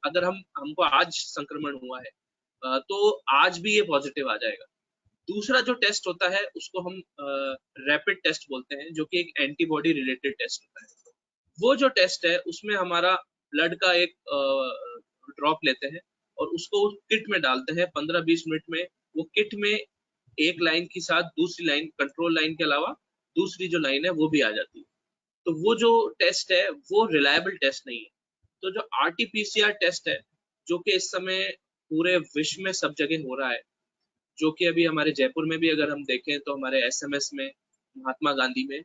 अगर हमको आज संक्रमण हुआ है तो आज भी ये पॉजिटिव आ जाएगा। दूसरा जो टेस्ट होता है उसको हम रैपिड टेस्ट बोलते हैं, जो कि एक एंटीबॉडी रिलेटेड टेस्ट होता है। वो जो टेस्ट है उसमें हमारा ब्लड का एक ड्रॉप लेते हैं और उसको किट में डालते हैं। 15-20 मिनट में वो किट में एक लाइन के साथ दूसरी लाइन, कंट्रोल लाइन के अलावा दूसरी जो लाइन है वो भी आ जाती है। तो वो जो टेस्ट है वो रिलायबल टेस्ट नहीं है। तो जो RT-PCR टेस्ट है जो कि इस समय पूरे विश्व में सब जगह हो रहा है, जो कि अभी हमारे जयपुर में भी अगर हम देखें तो हमारे SMS में, महात्मा गांधी में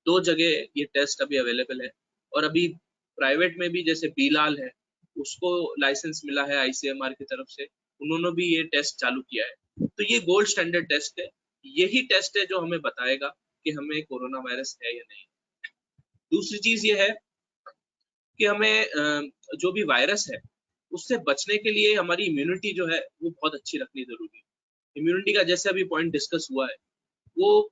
2 जगह ये टेस्ट अभी अवेलेबल है। और अभी प्राइवेट में भी जैसे बीलाल है, उसको लाइसेंस मिला है ICMR की तरफ से, उन्होंने भी ये टेस्ट चालू किया है। तो ये गोल्ड स्टैंडर्ड टेस्ट है, यही टेस्ट है जो हमें बताएगा कि हमें कोरोना वायरस है या नहीं। दूसरी चीज ये है कि हमें जो भी वायरस है उससे बचने के लिए हमारी इम्यूनिटी जो है वो बहुत अच्छी रखनी जरूरी है। इम्यूनिटी का जैसे अभी पॉइंट डिस्कस हुआ है, वो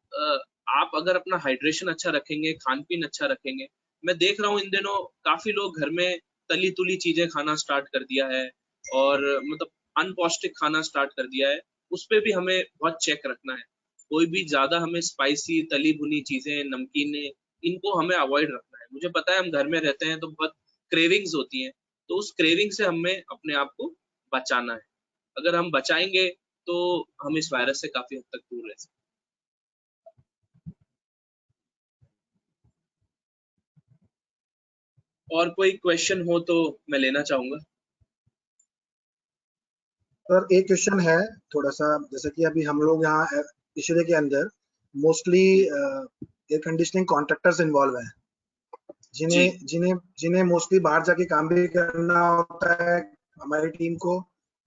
आप अगर अपना हाइड्रेशन अच्छा रखेंगे, खान पीन अच्छा रखेंगे। मैं देख रहा हूँ इन दिनों काफी लोग घर में तली तुली चीजें खाना स्टार्ट कर दिया है और मतलब अनपौष्टिक खाना स्टार्ट कर दिया है। उस पर भी हमें बहुत चेक रखना है। कोई भी ज्यादा हमें स्पाइसी तली भुनी चीजें, नमकीनें, इनको हमें अवॉइड रखना है। मुझे पता है हम घर में रहते हैं तो बहुत क्रेविंग्स होती हैं, तो उस क्रेविंग से हमें अपने आप को बचाना है। अगर हम बचाएंगे तो हम इस वायरस से काफी हद तक दूर रह सकते हैं। और कोई क्वेश्चन हो तो मैं लेना चाहूंगा। सर एक क्वेश्चन है थोड़ा सा, जैसे कि अभी हम लोग यहाँ इशरे के अंदर mostly air conditioning contractors involve हैं, जिन्हें मोस्टली बाहर जाके काम भी करना होता है हमारी टीम को,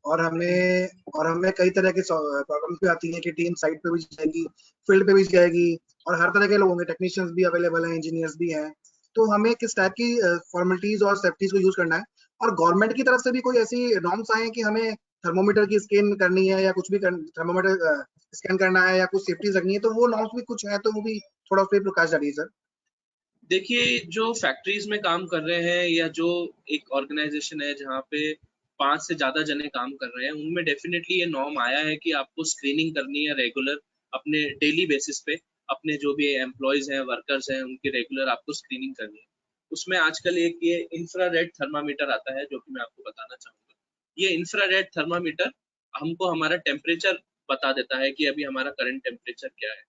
और हमें कई तरह की प्रॉब्लम्स भी आती हैं कि टीम साइट पे भी जाएगी, फील्ड पे भी जाएगी, और हर तरह के लोग होंगे, टेक्नीशियंस भी अवेलेबल हैं, इंजीनियर्स भी हैं। तो हमें किस टाइप की फॉर्मेलिटीज और सेफ्टीज को यूज करना है, और गवर्नमेंट की तरफ से भी कोई ऐसी नॉर्म्स आए हैं कि हमें थर्मोमीटर की स्कैन करनी है या कुछ भी थर्मोमीटर स्कैन करना है या कुछ सेफ्टीज रखनी है, तो वो नॉर्म्स भी कुछ है तो वो भी थोड़ा उस पर प्रकाश डालिए सर। देखिए, जो फैक्ट्रीज में काम कर रहे हैं या जो एक ऑर्गेनाइजेशन है जहाँ पे 5 से ज्यादा जने काम कर रहे हैं, उनमें डेफिनेटली ये नॉर्म आया है कि आपको स्क्रीनिंग करनी है रेगुलर, अपने डेली बेसिस पे। अपने जो भी एम्प्लॉयज हैं, वर्कर्स हैं, उनकी रेगुलर आपको स्क्रीनिंग करनी है। उसमें आजकल एक ये इंफ्रारेड थर्मामीटर आता है जो कि मैं आपको बताना चाहूंगा। ये इंफ्रारेड थर्मामीटर हमको हमारा टेम्परेचर बता देता है कि अभी हमारा करंट टेम्परेचर क्या है।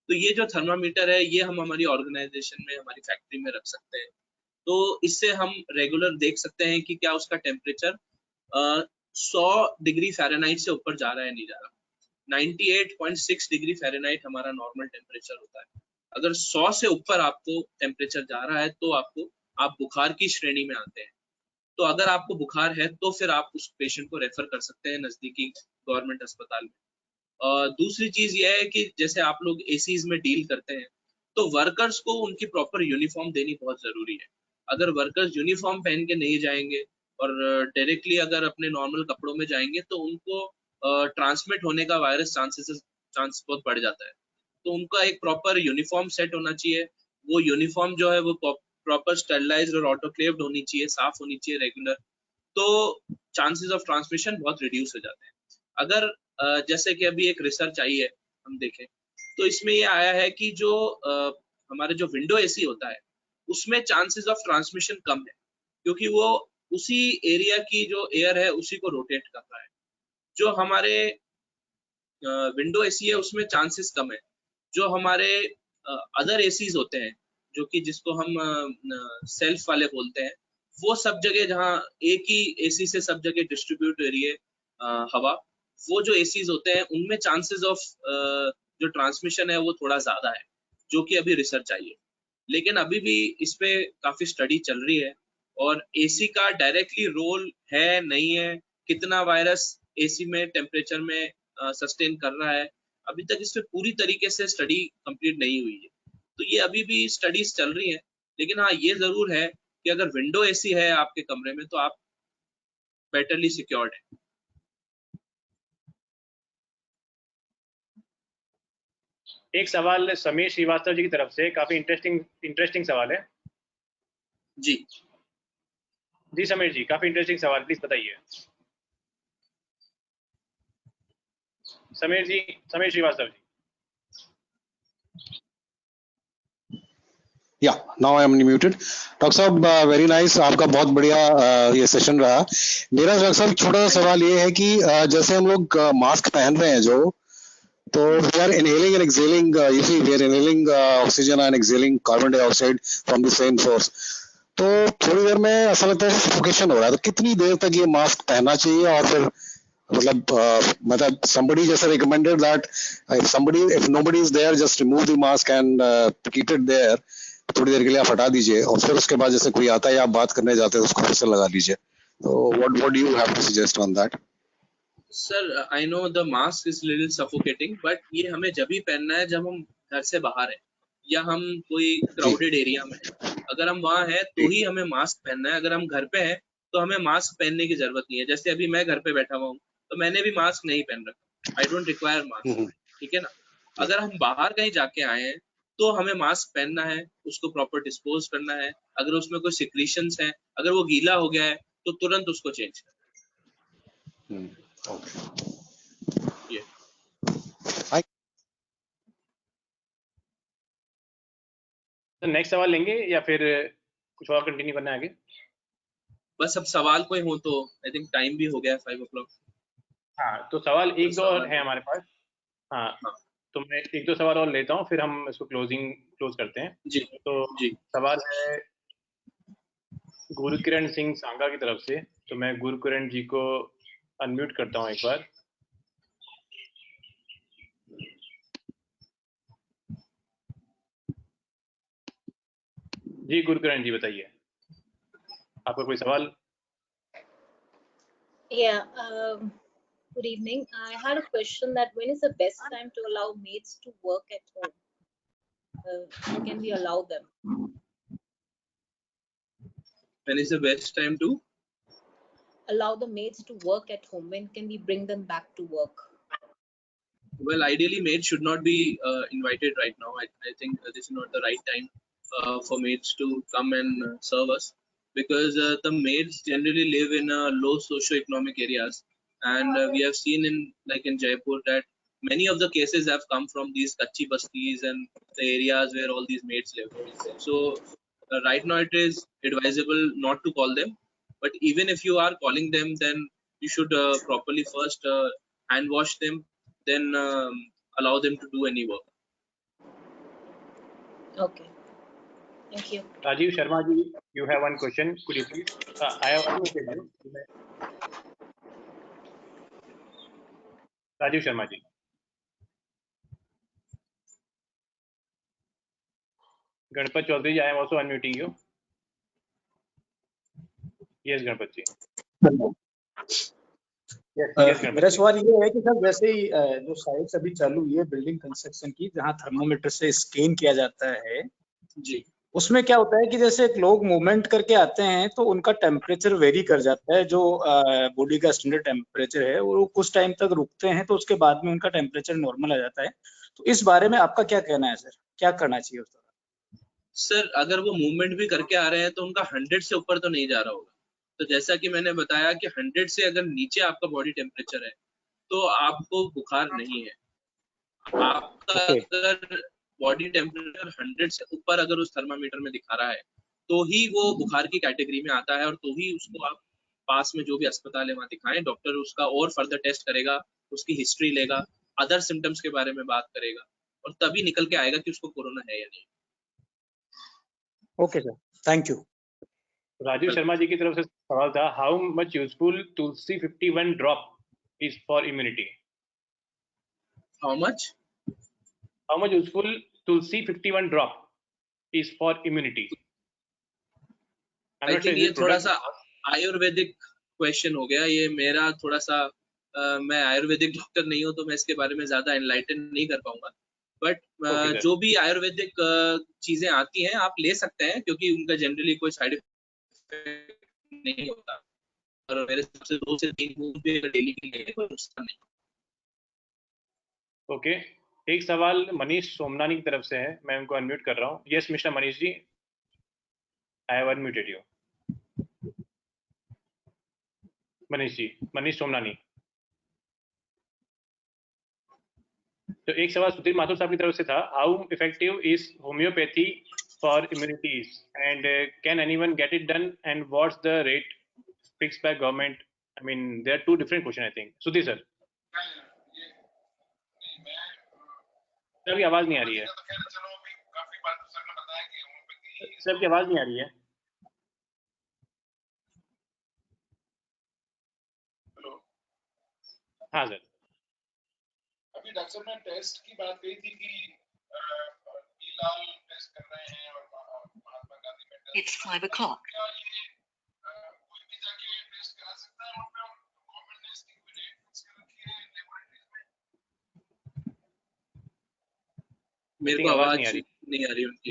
तो ये जो थर्मामीटर है ये हम हमारी ऑर्गेनाइजेशन में, हमारी फैक्ट्री में रख सकते हैं। तो इससे हम रेगुलर देख सकते हैं कि क्या उसका टेम्परेचर 100 डिग्री फ़ारेनहाइट से ऊपर जा रहा है, नहीं जा रहा। 98.6 डिग्री फ़ारेनहाइट हमारा नॉर्मल टेम्परेचर होता है। अगर 100 से ऊपर आपको टेम्परेचर जा रहा है तो आप बुखार की श्रेणी में आते हैं। तो अगर आपको बुखार है तो फिर आप उस पेशेंट को रेफर कर सकते हैं नजदीकी गवर्नमेंट अस्पताल में। दूसरी चीज ये है कि जैसे आप लोग एसीज में डील करते हैं तो वर्कर्स को उनकी प्रॉपर यूनिफॉर्म देनी बहुत जरूरी है। अगर वर्कर्स यूनिफॉर्म पहन के नहीं जाएंगे और डायरेक्टली अगर अपने नॉर्मल कपड़ों में जाएंगे तो उनको ट्रांसमिट होने का वायरस चांस बहुत बढ़ जाता है। तो उनका एक प्रॉपर यूनिफॉर्म सेट होना चाहिए। वो यूनिफॉर्म जो है वो प्रॉपर स्टेरिलाइज्ड और ऑटोक्लेव्ड होनी चाहिए, साफ होनी चाहिए रेगुलर। तो चांसेस ऑफ ट्रांसमिशन बहुत रिड्यूस हो जाते हैं। अगर जैसे कि अभी एक रिसर्च आई है हम देखें तो इसमें ये आया है कि जो हमारे जो विंडो एसी होता है उसमें चांसेस ऑफ ट्रांसमिशन कम है, क्योंकि वो उसी एरिया की जो एयर है उसी को रोटेट कर रहा है। जो हमारे विंडो एसी है उसमें चांसेस कम है। जो हमारे अदर एसीज होते हैं जो कि जिसको हम सेल्फ वाले बोलते हैं, वो सब जगह जहाँ एक ही एसी से सब जगह डिस्ट्रीब्यूट हो रही है हवा, वो जो एसीज होते हैं उनमें चांसेस ऑफ जो ट्रांसमिशन है वो थोड़ा ज्यादा है, जो कि अभी रिसर्च चाहिए। लेकिन अभी भी इस पे काफी स्टडी चल रही है, और एसी का डायरेक्टली रोल है नहीं है, कितना वायरस एसी में टेम्परेचर में सस्टेन कर रहा है, अभी तक इस पे पूरी तरीके से स्टडी कंप्लीट नहीं हुई है। तो ये अभी भी स्टडीज चल रही है। लेकिन हाँ, ये जरूर है कि अगर विंडो एसी है आपके कमरे में तो आप बेटरली सिक्योर्ड है। एक सवाल समीर श्रीवास्तव जी की तरफ से, काफी इंटरेस्टिंग सवाल है। जी जी समीर जी, काफी इंटरेस्टिंग सवाल, प्लीज बताइए। समीर श्रीवास्तव जी। या now I am muted. Doctor साहब वेरी नाइस, आपका बहुत बढ़िया ये सेशन रहा। मेरा डॉक्टर साहब छोटा सा सवाल ये है कि जैसे हम लोग मास्क पहन रहे हैं जो, तो we are inhaling and exhaling, you see we are inhaling oxygen and exhaling carbon dioxide from the same source. तो थोड़ी देर में ऐसा लगता है सफोकेशन हो रहा है, तो कितनी देर तक ये मास्क पहनना चाहिए? और फिर मतलब somebody just recommended that if nobody is there, just remove the mask and keep it there, थोड़ी देर के लिए आप हटा दीजिए, और फिर उसके बाद जैसे कोई आता है या आप बात करने जाते हैं तो उसको फिर से लगा लीजिए। तो what do you have to suggest on that? Sir, I know the mask is little suffocating, but ये हमें जब ही पहनना है जब हम घर से बाहर है या हम कोई क्राउडेड एरिया में है। अगर हम वहाँ हैं तो ही हमें मास्क पहनना है। अगर हम घर पे हैं तो हमें मास्क पहनने की जरूरत नहीं है। जैसे अभी मैं घर पे बैठा हुआ हूँ तो मैंने भी मास्क नहीं पहन रखा, आई डोंट रिक्वायर मास्क, ठीक है ना। अगर हम बाहर कहीं जाके आए हैं तो हमें मास्क पहनना है, उसको प्रॉपर डिस्पोज करना है। अगर उसमें कोई सिक्रीशंस है, अगर वो गीला हो गया है तो तुरंत उसको चेंज करें। ये नेक्स्ट सवाल लेंगे या फिर कुछ और कंटिन्यू करना है आगे? बस अब सवाल कोई हो तो, आई थिंक टाइम भी हो गया 5 o'clock। हाँ, तो सवाल एक दो और है हमारे पास। हाँ, तो मैं एक दो सवाल और लेता हूँ, फिर हम इसको क्लोज करते हैं। जी तो जी। सवाल है गुरुकिरण सिंह सांगा की तरफ से। तो मैं गुरुकिरण जी को अनम्यूट करता हूँ एक बार। जी गुरुकिरण जी, बताइए, आपका कोई सवाल? Yeah, good evening. I had a question that when is the best time to allow maids to work at home? When can we allow them? When is the best time to allow the maids to work at home? When can we bring them back to work? Well, ideally maids should not be invited right now. I think this is not the right time for maids to come and serve us, because the maids generally live in low socio-economic areas, and we have seen in Jaipur that many of the cases have come from these kachi bastis and the areas where all these maids live. So right now it is advisable not to call them, but even if you are calling them, then you should properly first hand wash them, then allow them to do any work. Okay. Thank you. Rajiv Sharma ji, you have one question. Could you please? I have unmuted you. Rajiv Sharma ji. Ganpat Chaudhary ji, I am also unmuting you. Yes, Ganpat ji. मेरा सवाल ये है कि सर जैसे ही जो साइट्स अभी चालू हुई है बिल्डिंग कंस्ट्रक्शन की, जहाँ थर्मोमीटर से स्कैन किया जाता है जी, उसमें क्या होता है कि जैसे लोग मूवमेंट करके आते हैं तो उनका टेम्परेचर वेरी कर जाता है। जो बॉडी का स्टैंडर्ड टेम्परेचर है वो कुछ टाइम तक रुकते हैं तो उसके बाद में उनका टेम्परेचर नॉर्मल आ जाता है। तो इस बारे में आपका क्या कहना है सर, क्या करना चाहिए उस तरह? सर अगर वो मूवमेंट भी करके आ रहे हैं तो उनका 100 से ऊपर तो नहीं जा रहा होगा। तो जैसा कि मैंने बताया कि 100 से अगर नीचे आपका बॉडी टेम्परेचर है तो आपको बुखार नहीं है। आपका अगर बॉडी टेम्परेचर 100 से ऊपर अगर उस थर्मामीटर में दिखा रहा है तो ही वो बुखार की कैटेगरी में आता है, और तो ही उसको आप पास में जो भी अस्पताल है वहाँ दिखाएं। डॉक्टर उसका और फर्दर टेस्ट करेगा, उसकी हिस्ट्री लेगा, अदर सिम्टम्स के बारे में बात करेगा, और तभी निकल के आएगा कि उसको कोरोना है या नहीं। Okay sir, thank you. Rajiv Sharma ji की तरफ से सवाल था, how much useful Tulsi 51 drop is for immunity? How much useful Tulsi 51 drop is for immunity? I think ये थोड़ा सा आयुर्वेदिक क्वेश्चन हो गया ये मेरा, थोड़ा सा मैं आयुर्वेदिक डॉक्टर नहीं हूँ तो मैं इसके बारे में ज्यादा एनलाइटन नहीं कर पाऊंगा, बट जो भी आयुर्वेदिक चीजें आती हैं आप ले सकते हैं क्योंकि उनका जनरली कोई साइड इफेक्ट नहीं होता, और मेरे हिसाब से 2 से 3 बूंद भी डेली के लिए कोई नुकसान नहीं। ओके, एक सवाल मनीष सोमनानी की तरफ से है, मैं उनको अनम्यूट कर रहा हूँ। Yes mister Manish ji, I have unmuted you. Manish ji, Manish Somnani. तो एक सवाल सुधीर माथुर साहब की तरफ से था, how effective is homeopathy for immunities and can anyone get it done and what's the rate fixed by government? I mean there are 2 different question I think. Sudhir sir, sir की आवाज नहीं आ रही है, सर की आवाज नहीं आ रही है। हाँ सर, अभी डॉक्टर साहब ने टेस्ट की बात कही थी कि बीलाल टेस्ट कर रहे हैं और महात्मा गांधी में It's 5 o'clock. क्या ये कोई भी जाके टेस्ट करा सकता है वहाँ पे, और गवर्नमेंट ने इसकी कोई रेट फिक्स कर रखी है लेबोरेटरीज में? मेरे को आवाज नहीं आ रही उनकी।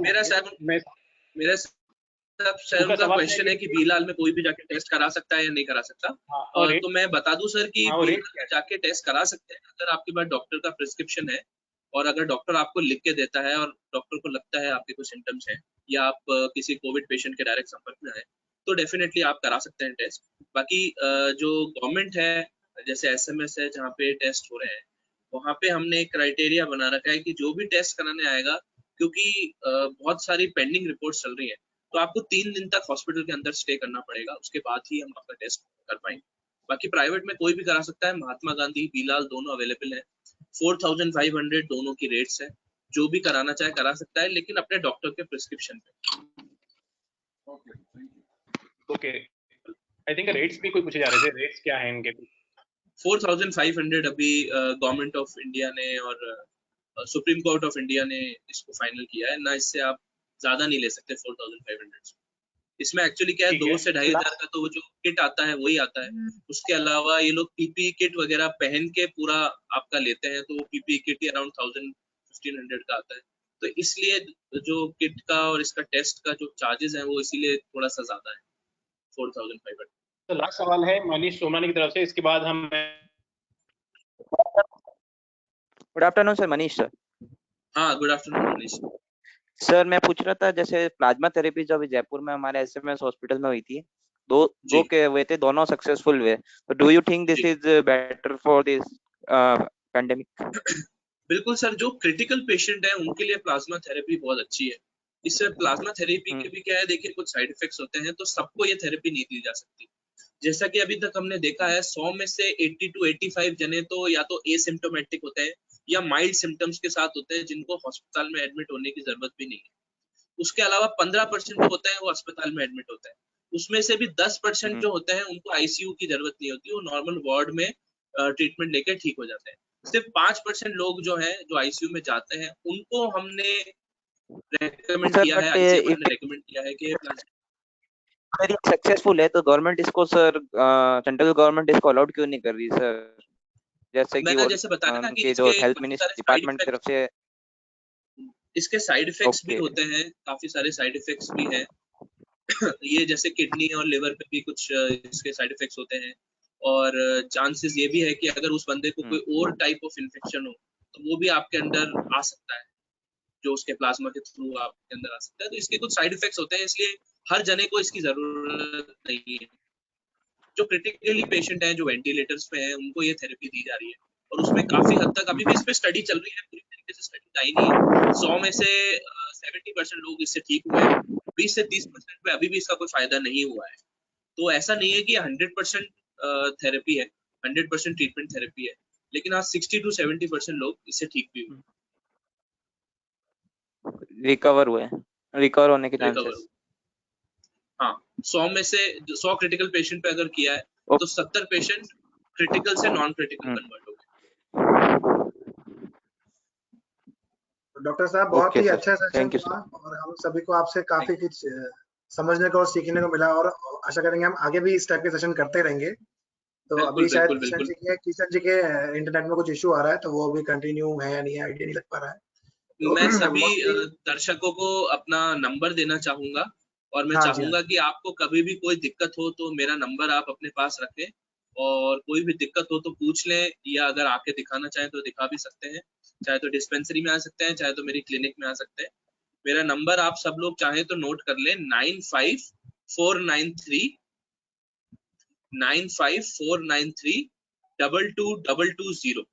मेरा सर का क्वेश्चन है कि बीलाल में कोई भी जाके टेस्ट करा सकता है या नहीं करा सकता। तो मैं बता दूं सर कि बीलाल जाके टेस्ट करा सकते हैं अगर आपके पास डॉक्टर का प्रिस्क्रिप्शन है, और अगर डॉक्टर आपको लिख के देता है और डॉक्टर को लगता है आपके कुछ सिम्टम्स हैं या आप किसी कोविड पेशेंट के डायरेक्ट संपर्क में आए, तो डेफिनेटली आप करा सकते हैं टेस्ट। बाकी जो गवर्नमेंट है, जैसे SMS है जहाँ पे टेस्ट हो रहे हैं, वहाँ पे हमने एक क्राइटेरिया बना रखा है कि जो भी टेस्ट कराने आएगा, क्योंकि बहुत सारी पेंडिंग रिपोर्ट्स चल रही हैं, तो आपको 3 दिन तक हॉस्पिटल के अंदर स्टे करना पड़ेगा, उसके बाद ही हम आपका टेस्ट कर पाएंगे। बाकी प्राइवेट में कोई भी करा सकता है, महात्मा गांधी, बीलाल दोनों अवेलेबल है। 4500 दोनों की रेट्स है, जो भी कराना चाहे करा सकता है, लेकिन अपने डॉक्टर के प्रिस्क्रिप्शन पे। ओके, आई थिंक रेट्स भी कोई पूछे जा रहे थे, रेट्स क्या हैं इनके? 4500 अभी गवर्नमेंट ऑफ इंडिया ने और सुप्रीम कोर्ट ऑफ इंडिया ने इसको फाइनल किया है ना, इससे आप ज्यादा नहीं ले सकते 4500। इसमें एक्चुअली क्या है, 2 से 2500 का तो वो जो किट आता है वही आता है, उसके अलावा ये लोग PPE किट वगैरह पहन के पूरा आपका लेते हैं, तो PPE किट ही अराउंड 1500 का आता है। तो इसलिए जो किट का और इसका टेस्ट का जो चार्जेस है वो इसीलिए थोड़ा सा ज्यादा है, 4500। तो लास्ट सवाल है मनीष सोमनानी की तरफ से, इसके बाद हम good afternoon sir, Manish sir. हाँ, गुड आफ्टरनून मनीष सर। मैं पूछ रहा था, जैसे प्लाज्मा थेरेपी जो अभी जयपुर में हमारे SMS हॉस्पिटल में हुई थी, दो के हुए थे, दोनों सक्सेसफुल हुए, तो do you think this is better for this pandemic? बिल्कुल सर, जो क्रिटिकल पेशेंट है उनके लिए प्लाज्मा थेरेपी बहुत अच्छी है। इससे प्लाज्मा थेरेपी के भी क्या है, देखिए कुछ साइड इफेक्ट्स होते हैं, तो सबको ये थेरेपी नहीं दी जा सकती। जैसा कि अभी तक हमने देखा है, 100 में से 80 to 85 जने तो या तो एसिम्प्टोमेटिक होते हैं या माइल्ड सिम्टम्स के साथ होते हैं, जिनको अस्पताल में एडमिट होने की जरूरत भी नहीं है। उसके अलावा 15% होते हैं वो अस्पताल में एडमिट होते हैं। उसमें से भी 10% जो होते हैं उनको ICU की जरूरत नहीं होती, वो नॉर्मल वार्ड में ट्रीटमेंट लेकर ठीक हो जाते हैं। सिर्फ 5% लोग जो हैं जो ICU में जाते हैं, उनको हमने रेकमेंड किया है, ICMR ने रेकमेंड किया है कि अगर ये सक्सेसफुल है तो गवर्नमेंट इसको सर, सेंट्रल गवर्नमेंट इसको अलाउड क्यों नहीं कर रही सर? जैसे कि वो जैसे बताया ना कि जो हेल्थ मिनिस्ट्री डिपार्टमेंट की तरफ से इसके साइड इफेक्ट्स भी होते हैं, काफी सारे साइड इफेक्ट्स भी हैं। ये जैसे किडनी और लिवर पे भी कुछ इसके साइड इफेक्ट्स होते हैं, और चांसेस ये भी है कि अगर उस बंदे को कोई और टाइप ऑफ इन्फेक्शन हो तो वो भी आपके अंदर आ सकता है, जो उसके प्लाज्मा के थ्रू आपके अंदर आ सकता है। तो इसके कुछ साइड इफेक्ट्स होते हैं, इसलिए हर जने को इसकी जरूरत नहीं है। जो क्रिटिकली पेशेंट हैं, जो वेंटिलेटर्स पे हैं, उनको ये थेरेपी दी जा रही है, और उसमें काफी हद तक अभी भी इस पे स्टडी चल रही है, पूरी तरीके से स्टडी आई नहीं है। 100 में से 70% लोग इससे ठीक हुए हैं, 20 से 30% पे अभी भी इसका कोई फायदा नहीं हुआ है। तो ऐसा नहीं है कि 100% थेरेपी है, 100% ट्रीटमेंट थेरेपी है। लेकिन आज 60 to 70% लोग इससे ठीक भी हुए, रिकवर हुए, रिकवर होने के रिकवर चांसेस। हुए। हाँ, 100 में से 100 क्रिटिकल पेशेंट पे अगर किया है तो 70 पेशेंट क्रिटिकल से नॉन क्रिटिकल कन्वर्ट हो गए। डॉक्टर साहब बहुत ही सर, अच्छा सेशन थैंक यू हुआ सर। और हम सभी को आपसे काफी कुछ समझने को और सीखने को मिला और आशा करेंगे हम आगे भी इस टाइप के सेशन करते रहेंगे। तो बिल्कुल अभी शायद बिल्कुल बिल्कुल। किशन जी के इंटरनेट में कुछ इशू आ रहा है तो वो अभी कंटिन्यू है या नहीं है आइडिया नहीं लग पा रहा है। तो मैं सभी mostly- दर्शकों को अपना नंबर देना चाहूंगा और मैं हाँ जी, चाहूंगा कि आपको कभी भी कोई दिक्कत हो तो मेरा नंबर आप अपने पास रखें और कोई भी दिक्कत हो तो पूछ लें, या अगर आके दिखाना चाहें तो दिखा भी सकते हैं, चाहे तो डिस्पेंसरी में आ सकते हैं, चाहे तो मेरी क्लिनिक में आ सकते हैं। मेरा नंबर आप सब लोग चाहें तो नोट कर लें, 9549322220।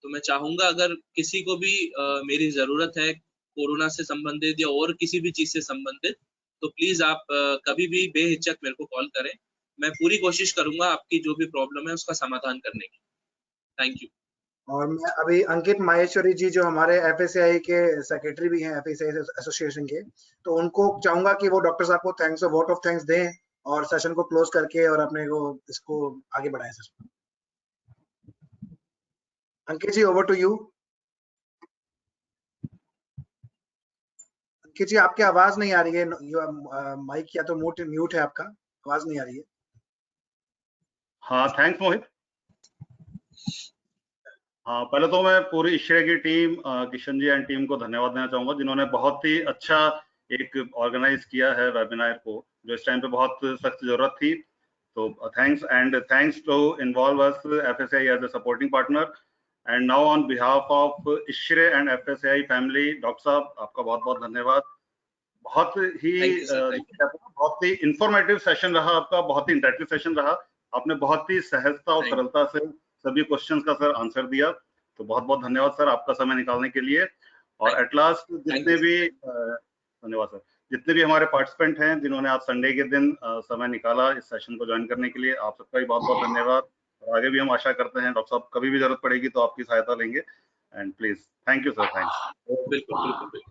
तो मैं चाहूंगा अगर किसी को भी मेरी जरूरत है कोरोना से संबंधित या और किसी भी चीज से संबंधित, तो प्लीज आप कभी भी बेहिचक मेरे को कॉल करें, मैं पूरी कोशिश करूंगा आपकी जो भी प्रॉब्लम है उसका समाधान करने की। Thank you. और मैं अभी अंकित माहेश्वरी जी जो हमारे एफएससीआई के सेक्रेटरी भी हैं एफएससीआई एसोसिएशन के, तो उनको चाहूंगा कि वो डॉक्टर साहब को थैंक्स और वोट ऑफ थैंक्स दें और सेशन को क्लोज करके और अपने को इसको आगे बढ़ाएं session. Ankit ji over to you. Ankit ji आपकी आवाज नहीं आ रही है, माइक या तो म्यूट है आपका, आवाज नहीं आ रही है। हाँ थैंक्स मोहित। हाँ पहले तो मैं पूरी इश्रे की team Kishan ji and team को धन्यवाद देना चाहूंगा जिन्होंने बहुत ही अच्छा एक ऑर्गेनाइज किया है वेबिनार को, जो इस टाइम पे बहुत सख्त जरूरत थी। तो thanks and thanks to involve us FSCI as a supporting partner and now on behalf of ISHRAE and FSCI family, doctor साहब आपका बहुत बहुत धन्यवाद। बहुत ही इंफॉर्मेटिव सेशन रहा आपका, बहुत ही इंटरेक्टिव सेशन रहा। आपने बहुत ही सहजता और सरलता से सभी क्वेश्चंस का सर आंसर दिया, तो बहुत बहुत धन्यवाद सर आपका समय निकालने के लिए। और एट लास्ट जितने भी धन्यवाद सर, जितने भी हमारे पार्टिसिपेंट हैं जिन्होंने आज संडे के दिन समय निकाला इस सेशन को ज्वाइन करने के लिए, आप सबका भी बहुत बहुत धन्यवाद। और आगे भी हम आशा करते हैं डॉक्टर साहब कभी भी जरूरत पड़ेगी तो आपकी सहायता लेंगे। And please thank you sir. Thanks. बिल्कुल बिल्कुल।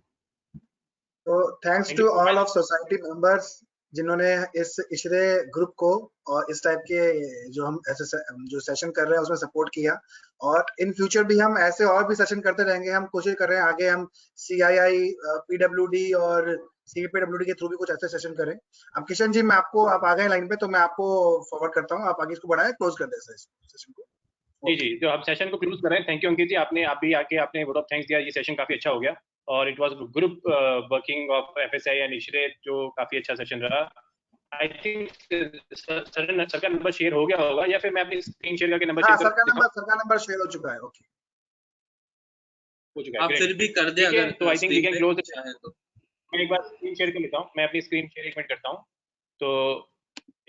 तो thanks to all of society members जिन्होंने इस इशरे ग्रुप को और इस टाइप के जो हम ऐसे जो सेशन कर रहे हैं उसमें सपोर्ट किया। और इन फ्यूचर भी हम ऐसे और भी सेशन करते रहेंगे। हम कोशिश कर रहे हैं आगे हम CII, PWD और CPWD के थ्रू भी कुछ ऐसे सेशन करें। अब किशन जी मैं आपको, आप आ गए लाइन पे तो मैं आपको फॉरवर्ड करता हूँ, आप आगे इसको बढ़ाएं, क्लोज कर दें सेशन को। जी जी, तो आप सेशन को क्लोज कर रहे हैं। थैंक यू अंकित जी, आपने आप भी आके आपने वोट ऑफ थैंक्स दिया। ये सेशन काफी अच्छा हो गया और it was group working of FSCI and ISHRAE, जो काफी अच्छा सेशन रहा। आई थिंक सर का नंबर शेयर हो गया होगा या फिर मैं अपनी स्क्रीन शेयर करके नंबर हाँ, शेयर कर दिखाऊं? सर का नंबर शेयर हो चुका है। ओके, हो चुका है। आप फिर भी कर दें अगर तो I think we can close चाहे तो। मैं एक बार स्क्रीन शेयर कर लेता हूँ। मैं अपनी स्क्रीन शेयर 1 मिनट करता हूँ, तो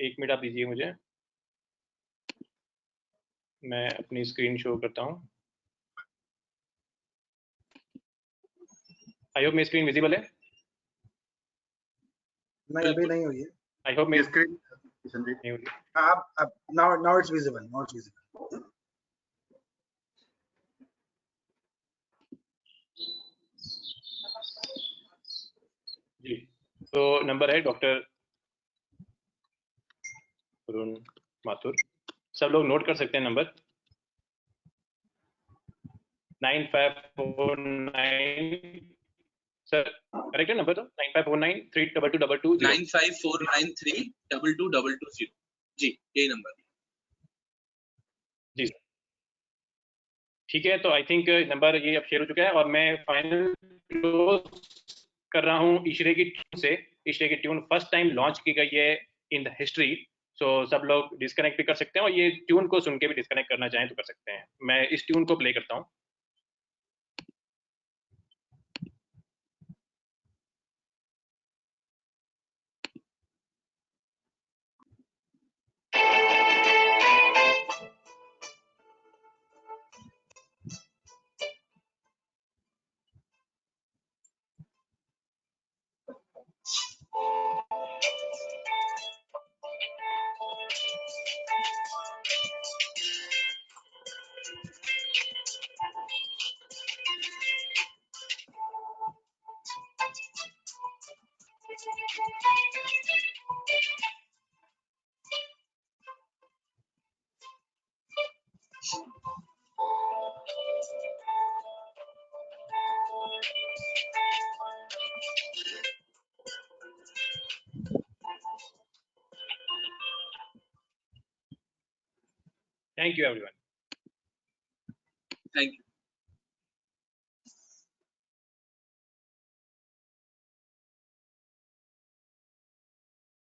1 मिनट आप दीजिए मुझे, मैं अपनी स्क्रीन शो करता हूँ। आई होप मेरी स्क्रीन विजिबल है। नहीं अभी नहीं हुई है। आई होप मेरी स्क्रीन नहीं हुई। अब now it's visible, now it's visible. जी, तो नंबर है डॉक्टर वरुण माथुर, सब लोग नोट कर सकते हैं नंबर 9549। सर करेक्ट है नंबर? तो 9549322220 9549322220। जी यही नंबर। जी ठीक है, तो आई थिंक नंबर ये अब शेयर हो चुका है और मैं फाइनल क्लोज कर रहा हूँ इशरे की ट्यून से। इशरे की ट्यून फर्स्ट टाइम लॉन्च की गई है इन द हिस्ट्री, सो सब लोग डिस्कनेक्ट भी कर सकते हैं और ये ट्यून को सुन के भी डिस्कनेक्ट करना चाहें तो कर सकते हैं। मैं इस ट्यून को प्ले करता हूँ। Thank you, everyone. Thank you.